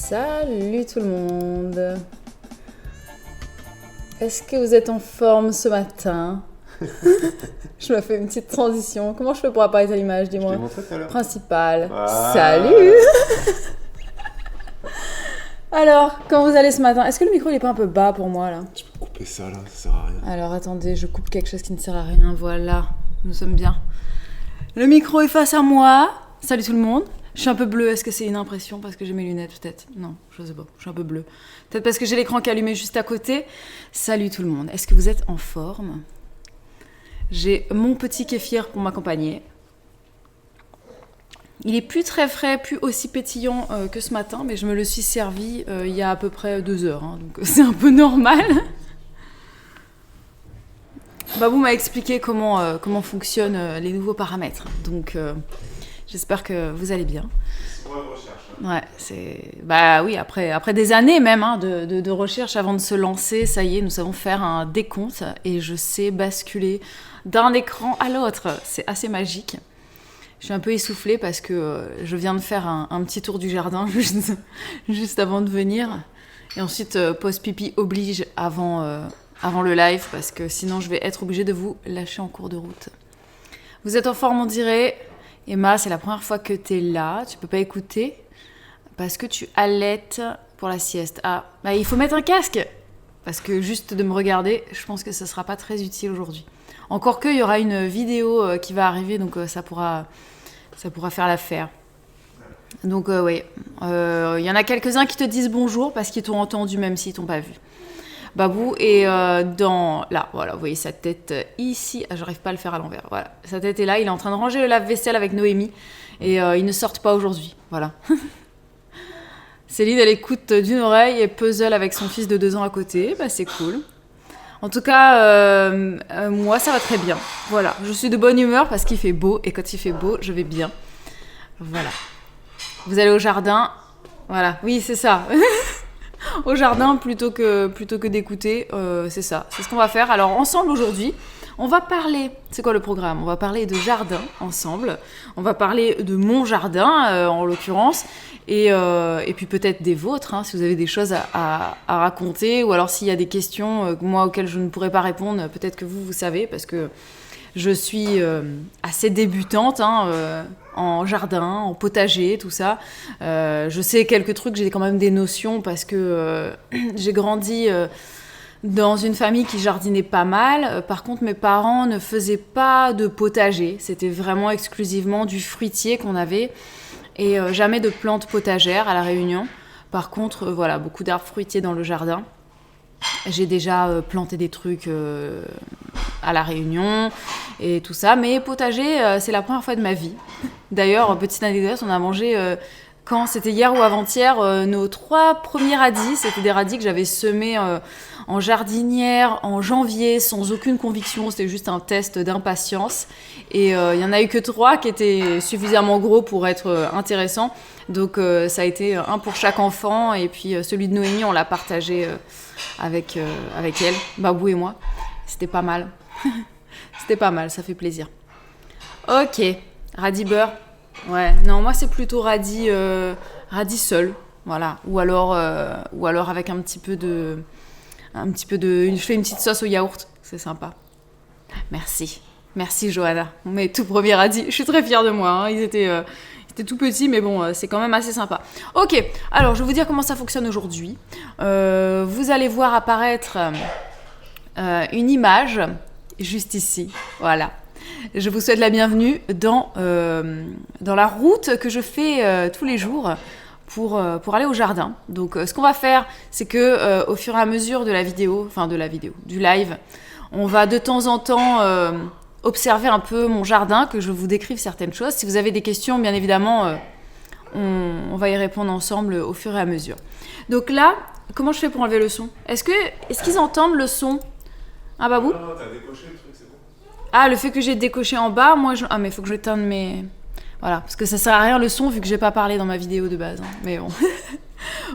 Salut tout le monde. Est-ce que vous êtes en forme ce matin? Je me fais une petite transition. Comment je fais pour apparaître à l'image, dis-moi? Je t'ai montré tout à l'heure. Principal. Ah. Salut. Alors, comment vous allez ce matin? Est-ce que le micro il est pas un peu bas pour moi là? Tu peux couper ça là, ça sert à rien. Alors attendez, je coupe quelque chose qui ne sert à rien. Voilà, nous sommes bien. Le micro est face à moi. Salut tout le monde. Je suis un peu bleue, est-ce que c'est une impression parce que j'ai mes lunettes peut-être? Non, je sais pas, je suis un peu bleue. Peut-être parce que j'ai l'écran qui est allumé juste à côté. Salut tout le monde, est-ce que vous êtes en forme? J'ai mon petit kéfir pour m'accompagner. Il est plus très frais, plus aussi pétillant que ce matin, mais je me le suis servi il y a à peu près 2 heures, hein, donc c'est un peu normal. Babou m'a expliqué comment fonctionnent les nouveaux paramètres, donc... J'espère que vous allez bien. C'est pour la recherche. Ouais, c'est... Bah oui, après des années même de recherche avant de se lancer, ça y est, nous savons faire un décompte et je sais basculer d'un écran à l'autre. C'est assez magique. Je suis un peu essoufflée parce que je viens de faire un petit tour du jardin juste avant de venir. Et ensuite, pause pipi oblige avant le live parce que sinon je vais être obligée de vous lâcher en cours de route. Vous êtes en forme, on dirait. Emma, c'est la première fois que tu es là, tu peux pas écouter parce que tu allaites pour la sieste. Ah, bah il faut mettre un casque parce que juste de me regarder, je pense que ça sera pas très utile aujourd'hui. Encore que, il y aura une vidéo qui va arriver, donc ça pourra faire l'affaire. Donc oui, il y en a quelques-uns qui te disent bonjour parce qu'ils t'ont entendu même s'ils t'ont pas vu. Babou est là, voilà, vous voyez sa tête ici, j'arrive pas à le faire à l'envers, voilà, sa tête est là, il est en train de ranger le lave-vaisselle avec Noémie, et ils ne sortent pas aujourd'hui, voilà. Céline, elle écoute d'une oreille et puzzle avec son fils de 2 ans à côté, bah c'est cool. En tout cas, moi ça va très bien, voilà, je suis de bonne humeur parce qu'il fait beau, et quand il fait beau, je vais bien, voilà. Vous allez au jardin, voilà, oui c'est ça. Au jardin plutôt que d'écouter, c'est ça, c'est ce qu'on va faire. Alors ensemble aujourd'hui, on va parler, c'est quoi le programme? On va parler de jardin ensemble, on va parler de mon jardin en l'occurrence, et puis peut-être des vôtres, hein, si vous avez des choses à raconter, ou alors s'il y a des questions moi auxquelles je ne pourrais pas répondre, peut-être que vous savez, parce que je suis assez débutante en jardin, en potager, tout ça. Je sais quelques trucs, j'ai quand même des notions parce que j'ai grandi dans une famille qui jardinait pas mal. Par contre, mes parents ne faisaient pas de potager. C'était vraiment exclusivement du fruitier qu'on avait et jamais de plantes potagères à La Réunion. Par contre, voilà, beaucoup d'arbres fruitiers dans le jardin. J'ai déjà planté des trucs à La Réunion et tout ça, mais potager, c'est la première fois de ma vie. D'ailleurs, petite anecdote, on a mangé, quand c'était hier ou avant-hier, nos 3 premiers radis. C'était des radis que j'avais semés en jardinière en janvier, sans aucune conviction. C'était juste un test d'impatience. Et il n'y en a eu que 3 qui étaient suffisamment gros pour être intéressants. Donc ça a été un pour chaque enfant. Et puis celui de Noémie, on l'a partagé avec elle, Babou et moi. C'était pas mal. C'était pas mal, ça fait plaisir. Ok, radis beurre. Ouais, non, moi c'est plutôt radis seul, voilà. Ou alors avec un petit peu de, je fais une petite sauce au yaourt, c'est sympa. Merci Johanna, mes tout premiers radis. Je suis très fière de moi. Hein. Ils étaient tout petits, mais bon, c'est quand même assez sympa. Ok, alors je vais vous dire comment ça fonctionne aujourd'hui. Vous allez voir apparaître une image juste ici, voilà. Je vous souhaite la bienvenue dans la route que je fais tous les jours pour aller au jardin. Donc ce qu'on va faire, c'est que au fur et à mesure de la vidéo, du live, on va de temps en temps observer un peu mon jardin, que je vous décrive certaines choses. Si vous avez des questions, bien évidemment, on va y répondre ensemble au fur et à mesure. Donc là, comment je fais pour enlever le son? Est-ce qu'ils entendent le son? Ah Babou? Non, t'as décoché le truc, c'est bon. Ah, le fait que j'ai décoché en bas, ah mais il faut que je éteigne mes... Voilà, parce que ça sert à rien le son vu que j'ai pas parlé dans ma vidéo de base. Hein. Mais bon,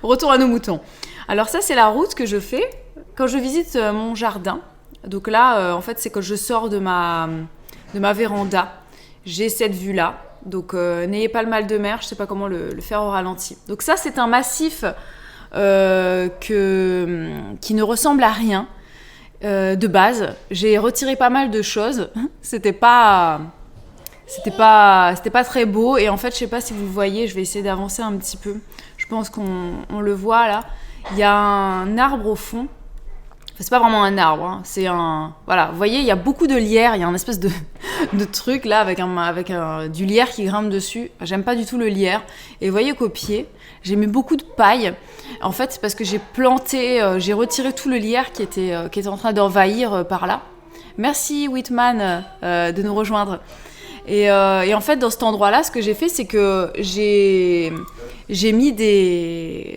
retour à nos moutons. Alors ça, c'est la route que je fais quand je visite mon jardin. Donc là, en fait, c'est quand je sors de ma véranda. J'ai cette vue-là. Donc n'ayez pas le mal de mer, je sais pas comment le faire au ralenti. Donc ça, c'est un massif qui ne ressemble à rien de base. J'ai retiré pas mal de choses. C'était pas très beau. Et en fait, je sais pas si vous le voyez, je vais essayer d'avancer un petit peu. Je pense qu'on le voit là. Il y a un arbre au fond. Enfin, c'est pas vraiment un arbre, hein. C'est un... Voilà, vous voyez, il y a beaucoup de lierre. Il y a un espèce de truc là avec du lierre qui grimpe dessus. J'aime pas du tout le lierre. Et vous voyez qu'au pied, j'ai mis beaucoup de paille. En fait, c'est parce que j'ai retiré tout le lierre qui était en train d'envahir par là. Merci Whitman de nous rejoindre. Et en fait, dans cet endroit-là, ce que j'ai fait, c'est que j'ai mis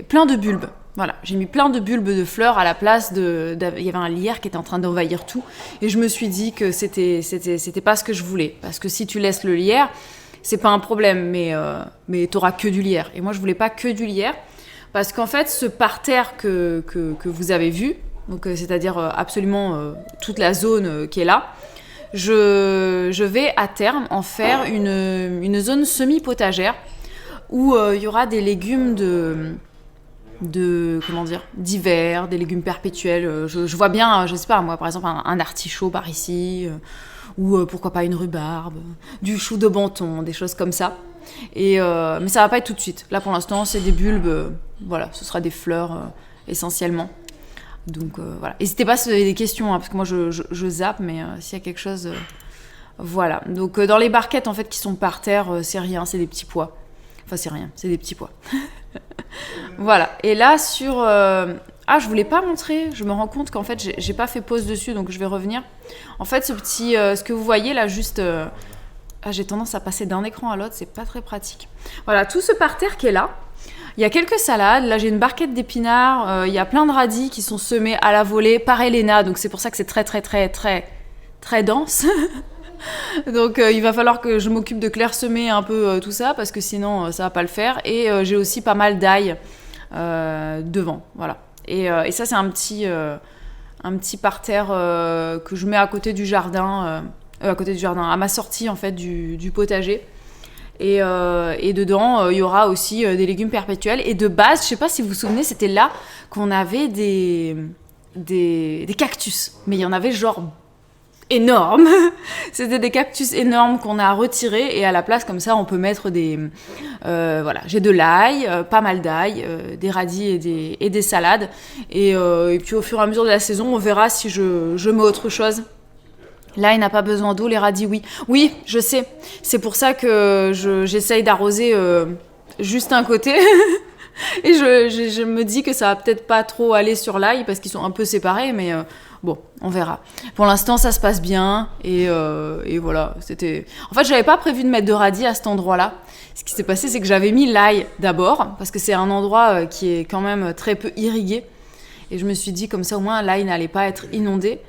plein de bulbes. Voilà, j'ai mis plein de bulbes de fleurs à la place il y avait un lierre qui était en train d'envahir tout. Et je me suis dit que c'était pas ce que je voulais. Parce que si tu laisses le lierre, c'est pas un problème, mais t'auras que du lierre. Et moi, je voulais pas que du lierre. Parce qu'en fait, ce parterre que vous avez vu, donc, c'est-à-dire absolument toute la zone qui est là, je vais à terme en faire une zone semi-potagère où il y aura des légumes d'hiver, des légumes perpétuels. Je vois bien, je sais pas, moi par exemple un artichaut par ici, ou pourquoi pas une rhubarbe, du chou de Banton, des choses comme ça. Mais ça va pas être tout de suite. Là pour l'instant c'est des bulbes, voilà, ce sera des fleurs essentiellement. Donc voilà. N'hésitez pas si vous avez des questions, hein, parce que moi je zappe, mais s'il y a quelque chose, voilà. Donc dans les barquettes en fait qui sont par terre, c'est rien, c'est des petits pois. Enfin c'est rien, c'est des petits pois. Voilà. Et là sur je voulais pas montrer. Je me rends compte qu'en fait j'ai pas fait pause dessus, donc je vais revenir. En fait ce que vous voyez là juste, j'ai tendance à passer d'un écran à l'autre, c'est pas très pratique. Voilà, tout ce parterre qui est là. Il y a quelques salades. Là j'ai une barquette d'épinards. Il y a plein de radis qui sont semés à la volée par Elena, donc c'est pour ça que c'est très très très très très dense. Donc il va falloir que je m'occupe de clairsemer un peu tout ça, parce que sinon ça va pas le faire. Et j'ai aussi pas mal d'ail devant, voilà. Et ça c'est un petit parterre que je mets à côté du jardin, à ma sortie en fait du potager. Et dedans il y aura aussi des légumes perpétuels. Et de base, je sais pas si vous vous souvenez, c'était là qu'on avait des cactus, mais il y en avait genre énorme. C'était des cactus énormes qu'on a retirés, et à la place comme ça on peut mettre voilà, j'ai de l'ail, pas mal d'ail, des radis et des salades, et puis au fur et à mesure de la saison on verra si je mets autre chose. L'ail n'a pas besoin d'eau, les radis oui, je sais, c'est pour ça que j'essaye d'arroser juste un côté. Et je me dis que ça va peut-être pas trop aller sur l'ail parce qu'ils sont un peu séparés, mais bon, on verra. Pour l'instant, ça se passe bien, et voilà. En fait, j'avais pas prévu de mettre de radis à cet endroit-là. Ce qui s'est passé, c'est que j'avais mis l'ail d'abord, parce que c'est un endroit qui est quand même très peu irrigué. Et je me suis dit, comme ça, au moins, l'ail n'allait pas être inondé.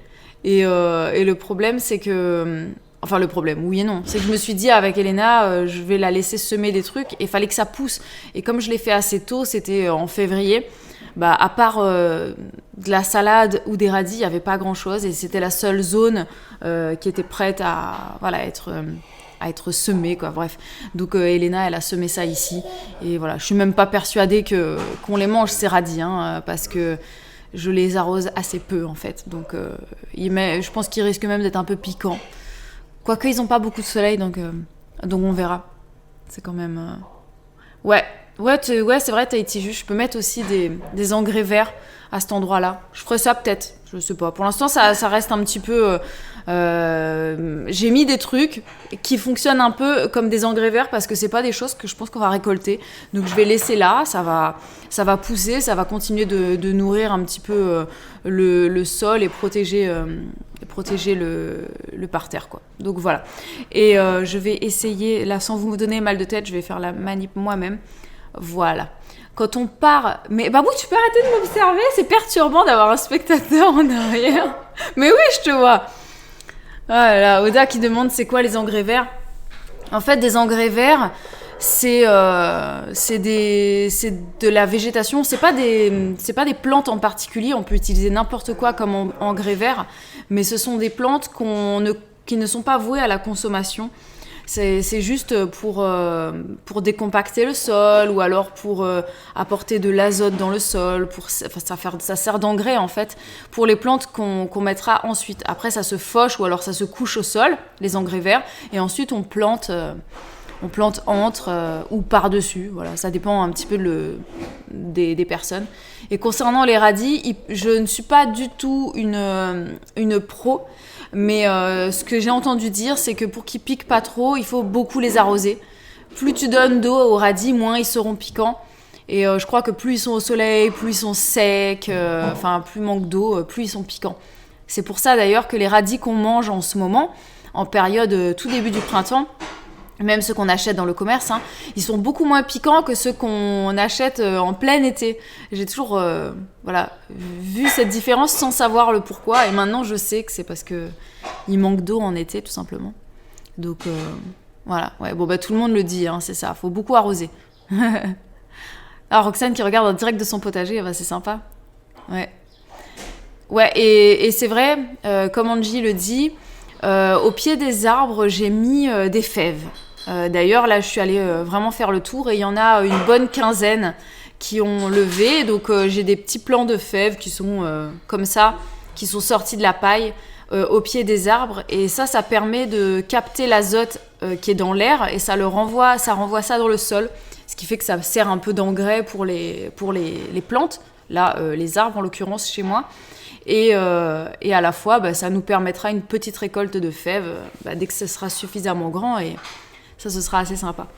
Et le problème, c'est que... Enfin, le problème, oui et non. C'est que je me suis dit, avec Elena, je vais la laisser semer des trucs, et il fallait que ça pousse. Et comme je l'ai fait assez tôt, c'était en février, à part de la salade ou des radis, il n'y avait pas grand-chose. Et c'était la seule zone qui était prête à être semée, quoi. Bref. Donc, Elena, elle a semé ça ici. Et voilà, je suis même pas persuadée qu'on les mange, ces radis, hein, parce que je les arrose assez peu, en fait. Donc, je pense qu'ils risquent même d'être un peu piquants. Quoique, ils n'ont pas beaucoup de soleil, donc on verra. C'est quand même... Ouais, c'est vrai, Tahiti, je peux mettre aussi des engrais verts à cet endroit-là. Je ferai ça peut-être, je sais pas. Pour l'instant, ça reste un petit peu... j'ai mis des trucs qui fonctionnent un peu comme des engrais verts, parce que c'est pas des choses que je pense qu'on va récolter. Donc je vais laisser là, ça va pousser, ça va continuer de nourrir un petit peu le sol et protéger le parterre, quoi. Donc voilà. Et je vais essayer, là, sans vous me donner mal de tête, je vais faire la manip moi-même. Voilà. Quand on part... Mais Babou, tu peux arrêter de m'observer? C'est perturbant d'avoir un spectateur en arrière. Mais oui, je te vois. Voilà, Oda qui demande c'est quoi les engrais verts. En fait, des engrais verts, c'est de la végétation. C'est pas des plantes en particulier. On peut utiliser n'importe quoi comme engrais vert, mais ce sont des plantes qui ne sont pas vouées à la consommation. C'est juste pour décompacter le sol ou alors pour apporter de l'azote dans le sol. Ça sert d'engrais en fait pour les plantes qu'on mettra ensuite. Après, ça se fauche ou alors ça se couche au sol, les engrais verts, et ensuite on plante entre ou par-dessus. Voilà, ça dépend un petit peu des personnes. Et concernant les radis, je ne suis pas du tout une pro. Mais ce que j'ai entendu dire, c'est que pour qu'ils piquent pas trop, il faut beaucoup les arroser. Plus tu donnes d'eau aux radis, moins ils seront piquants. Et je crois que plus ils sont au soleil, plus ils sont secs, plus il manque d'eau, plus ils sont piquants. C'est pour ça d'ailleurs que les radis qu'on mange en ce moment, en période tout début du printemps, même ceux qu'on achète dans le commerce, ils sont beaucoup moins piquants que ceux qu'on achète en plein été. J'ai toujours vu cette différence sans savoir le pourquoi. Et maintenant, je sais que c'est parce qu'il manque d'eau en été, tout simplement. Donc, voilà. Ouais, tout le monde le dit, c'est ça. Il faut beaucoup arroser. Alors, Roxane qui regarde en direct de son potager, c'est sympa. Ouais. Ouais, et c'est vrai, comme Angie le dit, au pied des arbres, j'ai mis des fèves. D'ailleurs, là, je suis allée vraiment faire le tour et il y en a une bonne quinzaine qui ont levé. Donc, j'ai des petits plants de fèves qui sont comme ça, qui sont sortis de la paille au pied des arbres. Et ça permet de capter l'azote qui est dans l'air et ça renvoie ça dans le sol. Ce qui fait que ça sert un peu d'engrais pour les plantes. Là, les arbres, en l'occurrence, chez moi. Et à la fois, ça nous permettra une petite récolte de fèves dès que ce sera suffisamment grand. Et ça, ce sera assez sympa.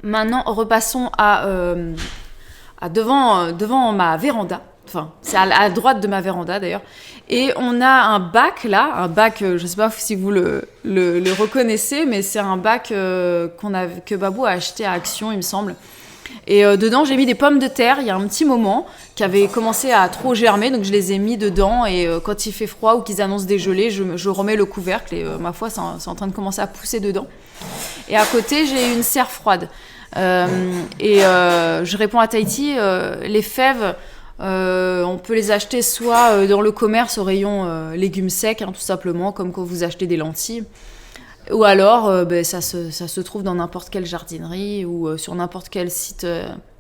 Maintenant, repassons à devant ma véranda. Enfin, c'est à droite de ma véranda, d'ailleurs. Et on a un bac, là. Un bac, je ne sais pas si vous le reconnaissez, mais c'est un bac que Babou a acheté à Action, il me semble. Et dedans, j'ai mis des pommes de terre, il y a un petit moment, qui avaient commencé à trop germer. Donc, je les ai mis dedans. Et quand il fait froid ou qu'ils annoncent des gelées, je remets le couvercle. Et ma foi, c'est en train de commencer à pousser dedans. Et à côté, j'ai une serre froide. Je réponds à Tahiti, les fèves, on peut les acheter soit dans le commerce au rayon légumes secs, tout simplement, comme quand vous achetez des lentilles. Ou alors, ça se trouve dans n'importe quelle jardinerie ou sur n'importe quel site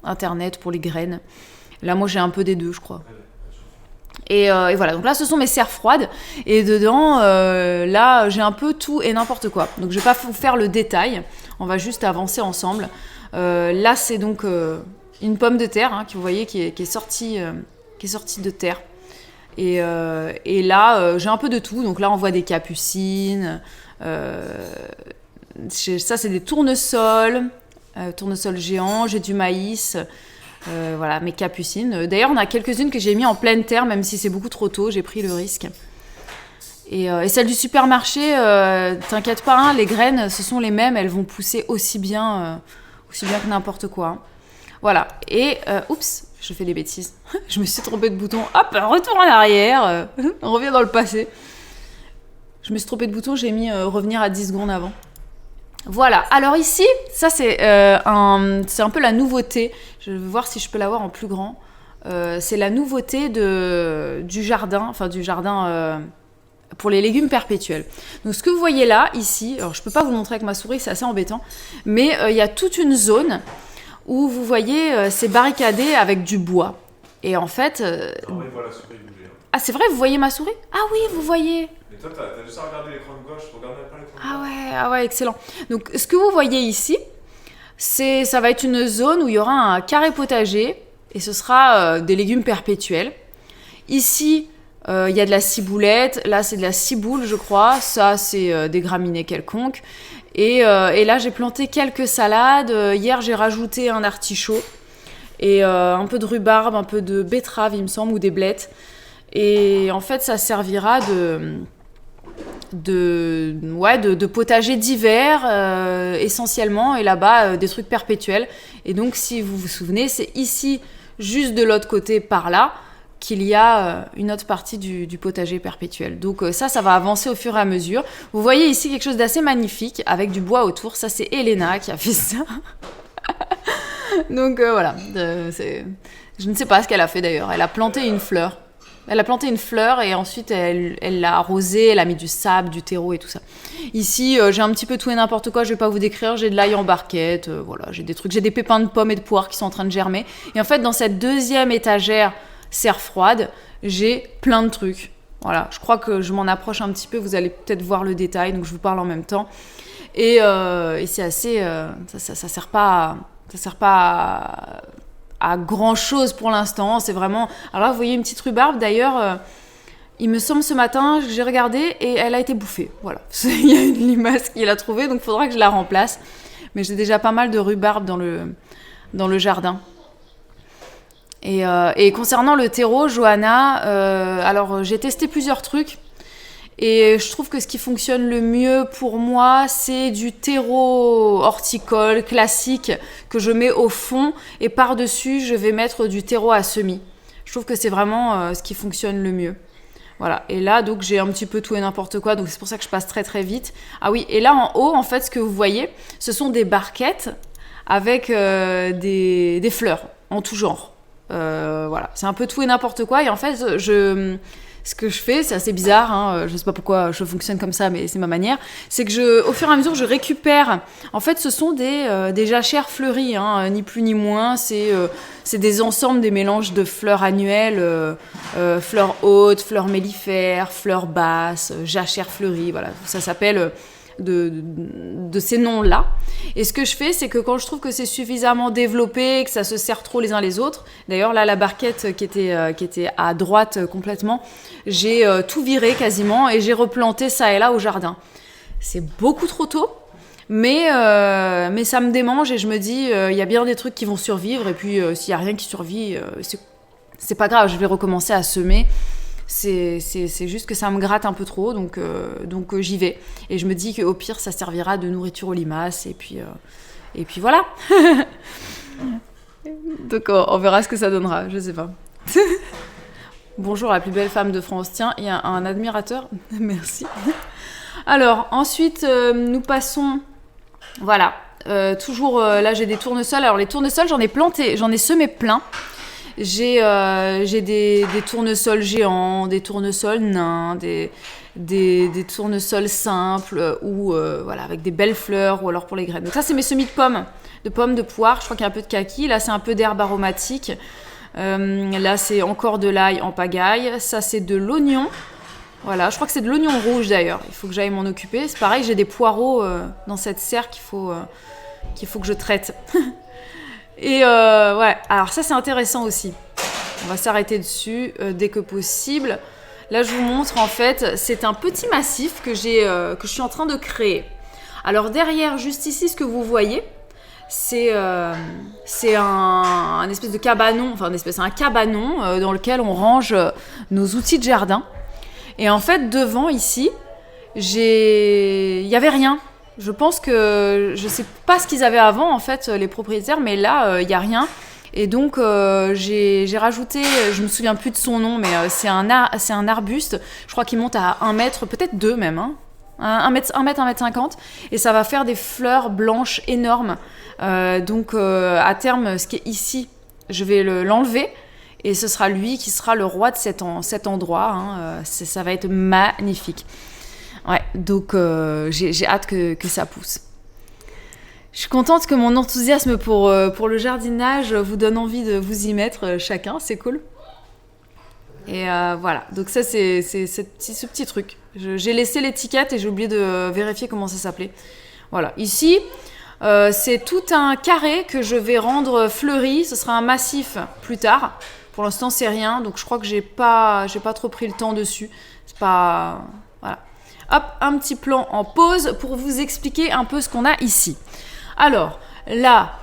internet pour les graines. Là, moi, j'ai un peu des deux, je crois. Et voilà, donc là, ce sont mes serres froides. Et dedans, là, j'ai un peu tout et n'importe quoi. Donc, je vais pas vous faire le détail. On va juste avancer ensemble. Là, c'est donc une pomme de terre, que vous voyez, qui est sortie de terre. Et là, j'ai un peu de tout. Donc là, on voit des capucines. Ça, c'est des tournesols géants. J'ai du maïs. Voilà, mes capucines. D'ailleurs, on a quelques-unes que j'ai mis en pleine terre, même si c'est beaucoup trop tôt. J'ai pris le risque. Et celles du supermarché, t'inquiète pas, les graines, ce sont les mêmes. Elles vont pousser aussi bien que n'importe quoi. Voilà. Et, oups, je fais des bêtises. Je me suis trompée de bouton. Hop, retour en arrière. On revient dans le passé. Je me suis trompée de bouton, j'ai mis revenir à 10 secondes avant. Voilà. Alors ici, ça c'est un peu la nouveauté. Je vais voir si je peux l'avoir en plus grand. C'est la nouveauté du jardin pour les légumes perpétuels. Donc ce que vous voyez là, ici, alors je peux pas vous le montrer avec ma souris, c'est assez embêtant, mais il y a toute une zone où vous voyez c'est barricadé avec du bois. Et en fait... oui, voilà, souris bouger. Ah c'est vrai, vous voyez ma souris ? Ah oui, vous voyez. Mais toi, t'as juste à regarder l'écran de gauche, regarde pas l'écran de gauche. Ah ouais, excellent. Donc ce que vous voyez ici, ça va être une zone où il y aura un carré potager et ce sera des légumes perpétuels. Ici, il y a de la ciboulette, là c'est de la ciboule je crois, ça c'est des graminées quelconques. Et là j'ai planté quelques salades, hier j'ai rajouté un artichaut et un peu de rhubarbe, un peu de betterave il me semble, ou des blettes. Et en fait ça servira de potager d'hiver essentiellement, et là-bas des trucs perpétuels. Et donc si vous vous souvenez, c'est ici, juste de l'autre côté par là, qu'il y a une autre partie du potager perpétuel. Donc ça va avancer au fur et à mesure. Vous voyez ici quelque chose d'assez magnifique, avec du bois autour. Ça, c'est Elena qui a fait ça. Donc voilà. Je ne sais pas ce qu'elle a fait d'ailleurs. Elle a planté une fleur. Elle a planté une fleur et ensuite elle l'a arrosée, elle a mis du sable, du terreau et tout ça. Ici, j'ai un petit peu tout et n'importe quoi, je vais pas vous décrire, j'ai de l'ail en barquette, voilà, j'ai des trucs, j'ai des pépins de pommes et de poires qui sont en train de germer. Et en fait, dans cette deuxième étagère serre froide, j'ai plein de trucs. Voilà, je crois que je m'en approche un petit peu, vous allez peut-être voir le détail, donc je vous parle en même temps. Et c'est assez... ça sert pas à grand chose pour l'instant, c'est vraiment... Alors là, vous voyez une petite rhubarbe, d'ailleurs, il me semble ce matin, j'ai regardé et elle a été bouffée, voilà. Il y a une limace qui l'a trouvée, donc il faudra que je la remplace. Mais j'ai déjà pas mal de rhubarbe dans le jardin. Et concernant le terreau, Johanna, alors j'ai testé plusieurs trucs. Et je trouve que ce qui fonctionne le mieux pour moi, c'est du terreau horticole classique que je mets au fond et par-dessus, je vais mettre du terreau à semis. Je trouve que c'est vraiment ce qui fonctionne le mieux. Voilà. Et là, donc, j'ai un petit peu tout et n'importe quoi, donc c'est pour ça que je passe très très vite. Ah oui, et là en haut, en fait, ce que vous voyez, ce sont des barquettes avec des fleurs en tout genre. Voilà. C'est un peu tout et n'importe quoi. Et en fait, ce que je fais, c'est assez bizarre, hein, je sais pas pourquoi je fonctionne comme ça, mais c'est ma manière, c'est que au fur et à mesure, je récupère. En fait, ce sont des jachères fleuries, hein, ni plus ni moins. C'est des ensembles, des mélanges de fleurs annuelles, fleurs hautes, fleurs mellifères, fleurs basses, jachères fleuries. Voilà, ça s'appelle de ces noms-là. Et ce que je fais, c'est que quand je trouve que c'est suffisamment développé, que ça se sert trop les uns les autres, d'ailleurs là la barquette qui était à droite complètement, j'ai tout viré quasiment et j'ai replanté ça et là au jardin. C'est beaucoup trop tôt, mais ça me démange et je me dis il y a bien des trucs qui vont survivre et puis s'il y a rien qui survit, c'est pas grave, je vais recommencer à semer. C'est juste que ça me gratte un peu trop, donc j'y vais. Et je me dis qu'au pire, ça servira de nourriture aux limaces, et puis voilà. Donc on verra ce que ça donnera, je sais pas. Bonjour la plus belle femme de France. Tiens, il y a un admirateur. Merci. Alors, ensuite, nous passons... Voilà. Toujours, là, j'ai des tournesols. Alors, les tournesols, j'en ai semé plein. J'ai des tournesols géants, des tournesols nains, des tournesols simples ou voilà, avec des belles fleurs ou alors pour les graines. Donc ça, c'est mes semis de pommes, de poires. Je crois qu'il y a un peu de kaki. Là, c'est un peu d'herbe aromatique. Là, c'est encore de l'ail en pagaille. Ça, c'est de l'oignon. Voilà, je crois que c'est de l'oignon rouge d'ailleurs. Il faut que j'aille m'en occuper. C'est pareil, j'ai des poireaux dans cette serre qu'il faut que je traite. Et ouais, alors ça c'est intéressant aussi. On va s'arrêter dessus dès que possible. Là je vous montre en fait, c'est un petit massif que je suis en train de créer. Alors derrière, juste ici, ce que vous voyez, c'est un espèce de cabanon, un cabanon dans lequel on range nos outils de jardin. Et en fait devant ici, il y avait rien. Je pense que je sais pas ce qu'ils avaient avant en fait les propriétaires, mais là il y a rien et donc j'ai rajouté, je me souviens plus de son nom, mais c'est un arbuste, je crois qu'il monte à 1 mètre, peut-être 2 même, hein. 1 mètre 50 et ça va faire des fleurs blanches énormes. Donc à terme, ce qui est ici, je vais l'enlever et ce sera lui qui sera le roi de cet endroit, hein. Ça va être magnifique. Ouais, donc j'ai hâte que ça pousse. Je suis contente que mon enthousiasme pour le jardinage vous donne envie de vous y mettre chacun, c'est cool. Et voilà, donc ça c'est ce petit truc. J'ai laissé l'étiquette et j'ai oublié de vérifier comment ça s'appelait. Voilà, ici c'est tout un carré que je vais rendre fleuri, ce sera un massif plus tard. Pour l'instant c'est rien, donc je crois que j'ai pas trop pris le temps dessus. C'est pas... Voilà. Hop, un petit plan en pause pour vous expliquer un peu ce qu'on a ici. Alors, là,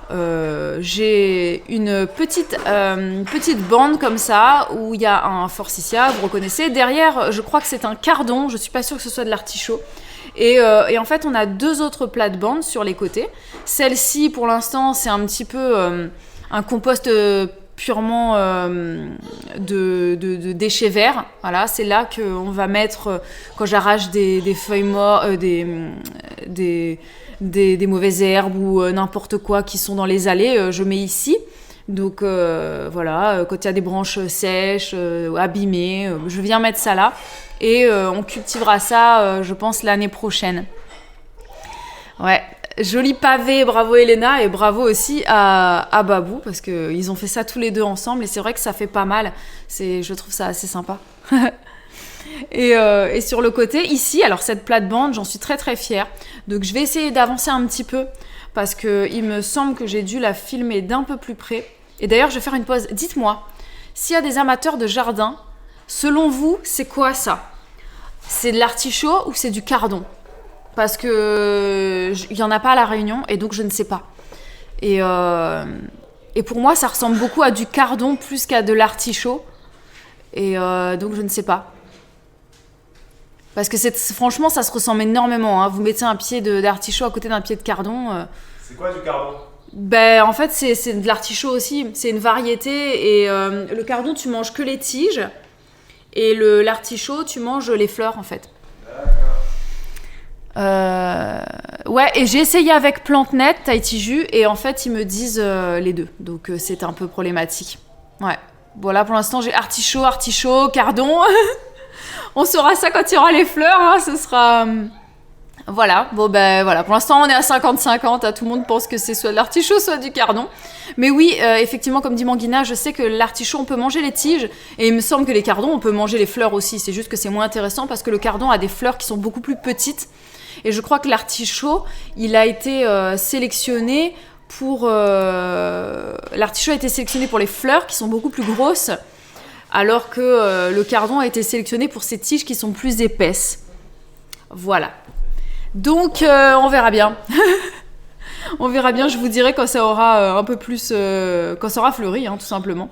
j'ai une petite bande comme ça, où il y a un forsythia, vous reconnaissez. Derrière, je crois que c'est un cardon, je suis pas sûre que ce soit de l'artichaut. Et en fait, on a 2 autres plates-bandes sur les côtés. Celle-ci, pour l'instant, c'est un petit peu un compost... purement de déchets verts. Voilà, c'est là qu'on va mettre, quand j'arrache des feuilles mortes, des mauvaises herbes ou n'importe quoi qui sont dans les allées, je mets ici. Donc voilà, quand il y a des branches sèches, abîmées, je viens mettre ça là. Et on cultivera ça, je pense, l'année prochaine. Ouais, joli pavé, bravo Elena, et bravo aussi à Babou, parce qu'ils ont fait ça tous les deux ensemble, et c'est vrai que ça fait pas mal. Je trouve ça assez sympa. Et sur le côté, ici, alors cette plate-bande, j'en suis très très fière. Donc je vais essayer d'avancer un petit peu, parce qu'il me semble que j'ai dû la filmer d'un peu plus près. Et d'ailleurs, je vais faire une pause. Dites-moi, s'il y a des amateurs de jardin, selon vous, c'est quoi ça ? C'est de l'artichaut ou c'est du cardon ? Parce que il y en a pas à La Réunion et donc je ne sais pas. Et pour moi, ça ressemble beaucoup à du cardon plus qu'à de l'artichaut. Et donc je ne sais pas. Parce que franchement, ça se ressemble énormément. Hein. Vous mettez un pied d'artichaut à côté d'un pied de cardon. C'est quoi du cardon ? Ben, en fait, c'est de l'artichaut aussi. C'est une variété. Et le cardon, tu manges que les tiges. Et l'artichaut, tu manges les fleurs, en fait. Ouais, et j'ai essayé avec PlanteNet, Tahiti Jus, et en fait, ils me disent les deux. Donc, c'est un peu problématique. Ouais. Voilà, pour l'instant, j'ai artichaut, cardon. On saura ça quand il y aura les fleurs. Hein, ce sera... Voilà, bon ben voilà, pour l'instant on est à 50-50, tout le monde pense que c'est soit de l'artichaut, soit du cardon. Mais oui, effectivement, comme dit Manguina, je sais que l'artichaut on peut manger les tiges, et il me semble que les cardons on peut manger les fleurs aussi, c'est juste que c'est moins intéressant parce que le cardon a des fleurs qui sont beaucoup plus petites, et je crois que l'artichaut, il a été sélectionné pour... L'artichaut a été sélectionné pour les fleurs qui sont beaucoup plus grosses, alors que le cardon a été sélectionné pour ses tiges qui sont plus épaisses. Voilà. Donc, on verra bien. On verra bien, je vous dirai quand ça aura un peu plus... quand ça aura fleuri, hein, tout simplement.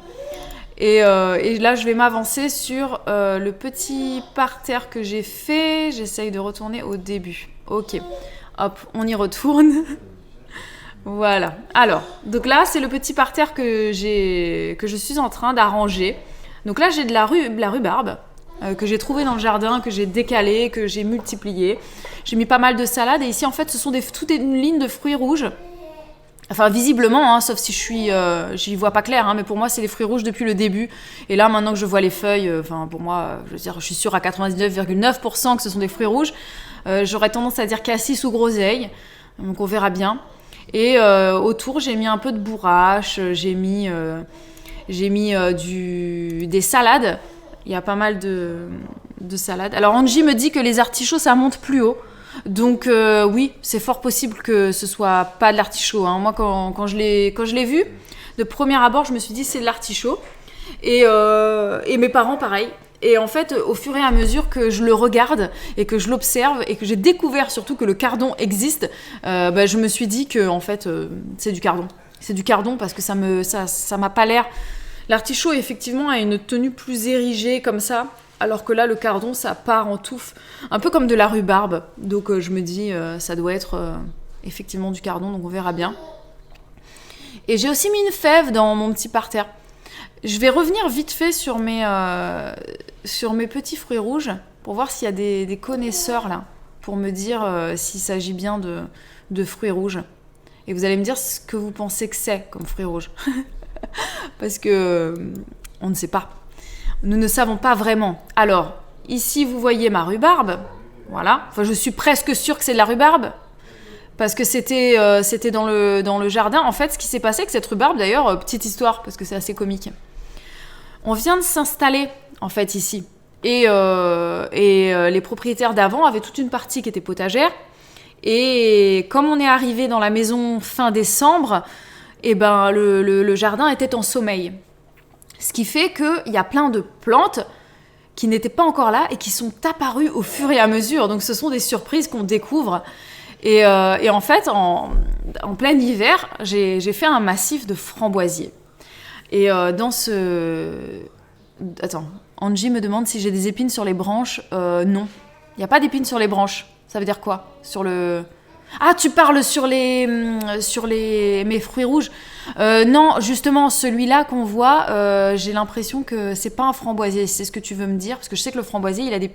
Et là, je vais m'avancer sur le petit parterre que j'ai fait. J'essaye de retourner au début. Ok. Hop, on y retourne. Voilà. Alors, donc là, c'est le petit parterre que je suis en train d'arranger. Donc là, j'ai de la rhubarbe. Que j'ai trouvé dans le jardin, que j'ai décalé, que j'ai multiplié. J'ai mis pas mal de salades et ici en fait ce sont toute une ligne de fruits rouges. Enfin visiblement, hein, sauf si j'y vois pas clair, hein, mais pour moi c'est les fruits rouges depuis le début. Et là maintenant que je vois les feuilles, pour moi, je veux dire, je suis sûre à 99,9% que ce sont des fruits rouges. J'aurais tendance à dire cassis ou groseille, donc on verra bien. Et autour j'ai mis un peu de bourrache, j'ai mis des salades. Il y a pas mal de salades. Alors Angie me dit que les artichauts ça monte plus haut. Donc oui, c'est fort possible que ce soit pas de l'artichaut. Hein. Moi quand je l'ai vu, de premier abord, je me suis dit c'est de l'artichaut. Et mes parents pareil. Et en fait, au fur et à mesure que je le regarde et que je l'observe et que j'ai découvert surtout que le cardon existe, je me suis dit que en fait c'est du cardon. C'est du cardon parce que ça m'a pas l'air. L'artichaut, effectivement, a une tenue plus érigée, comme ça, alors que là, le cardon, ça part en touffe, un peu comme de la rhubarbe. Donc, je me dis, ça doit être effectivement du cardon, donc on verra bien. Et j'ai aussi mis une fève dans mon petit parterre. Je vais revenir vite fait sur mes petits fruits rouges, pour voir s'il y a des connaisseurs, là, pour me dire s'il s'agit bien de fruits rouges. Et vous allez me dire ce que vous pensez que c'est comme fruits rouges. Parce que on ne sait pas. Nous ne savons pas vraiment. Alors, ici, vous voyez ma rhubarbe. Voilà. Enfin, je suis presque sûre que c'est de la rhubarbe. Parce que c'était dans le jardin. En fait, ce qui s'est passé avec cette rhubarbe, d'ailleurs, petite histoire, parce que c'est assez comique. On vient de s'installer, en fait, ici. Et les propriétaires d'avant avaient toute une partie qui était potagère. Et comme on est arrivé dans la maison fin décembre... Et le jardin était en sommeil. Ce qui fait qu'il y a plein de plantes qui n'étaient pas encore là et qui sont apparues au fur et à mesure. Donc ce sont des surprises qu'on découvre. Et en fait, en plein hiver, j'ai fait un massif de framboisiers. Et dans ce... Attends, Angie me demande si j'ai des épines sur les branches. Non, il n'y a pas d'épines sur les branches. Ça veut dire quoi ? Sur le... Ah, tu parles sur mes fruits rouges. Non, justement, celui-là qu'on voit, j'ai l'impression que c'est pas un framboisier. C'est ce que tu veux me dire? Parce que je sais que le framboisier, il a des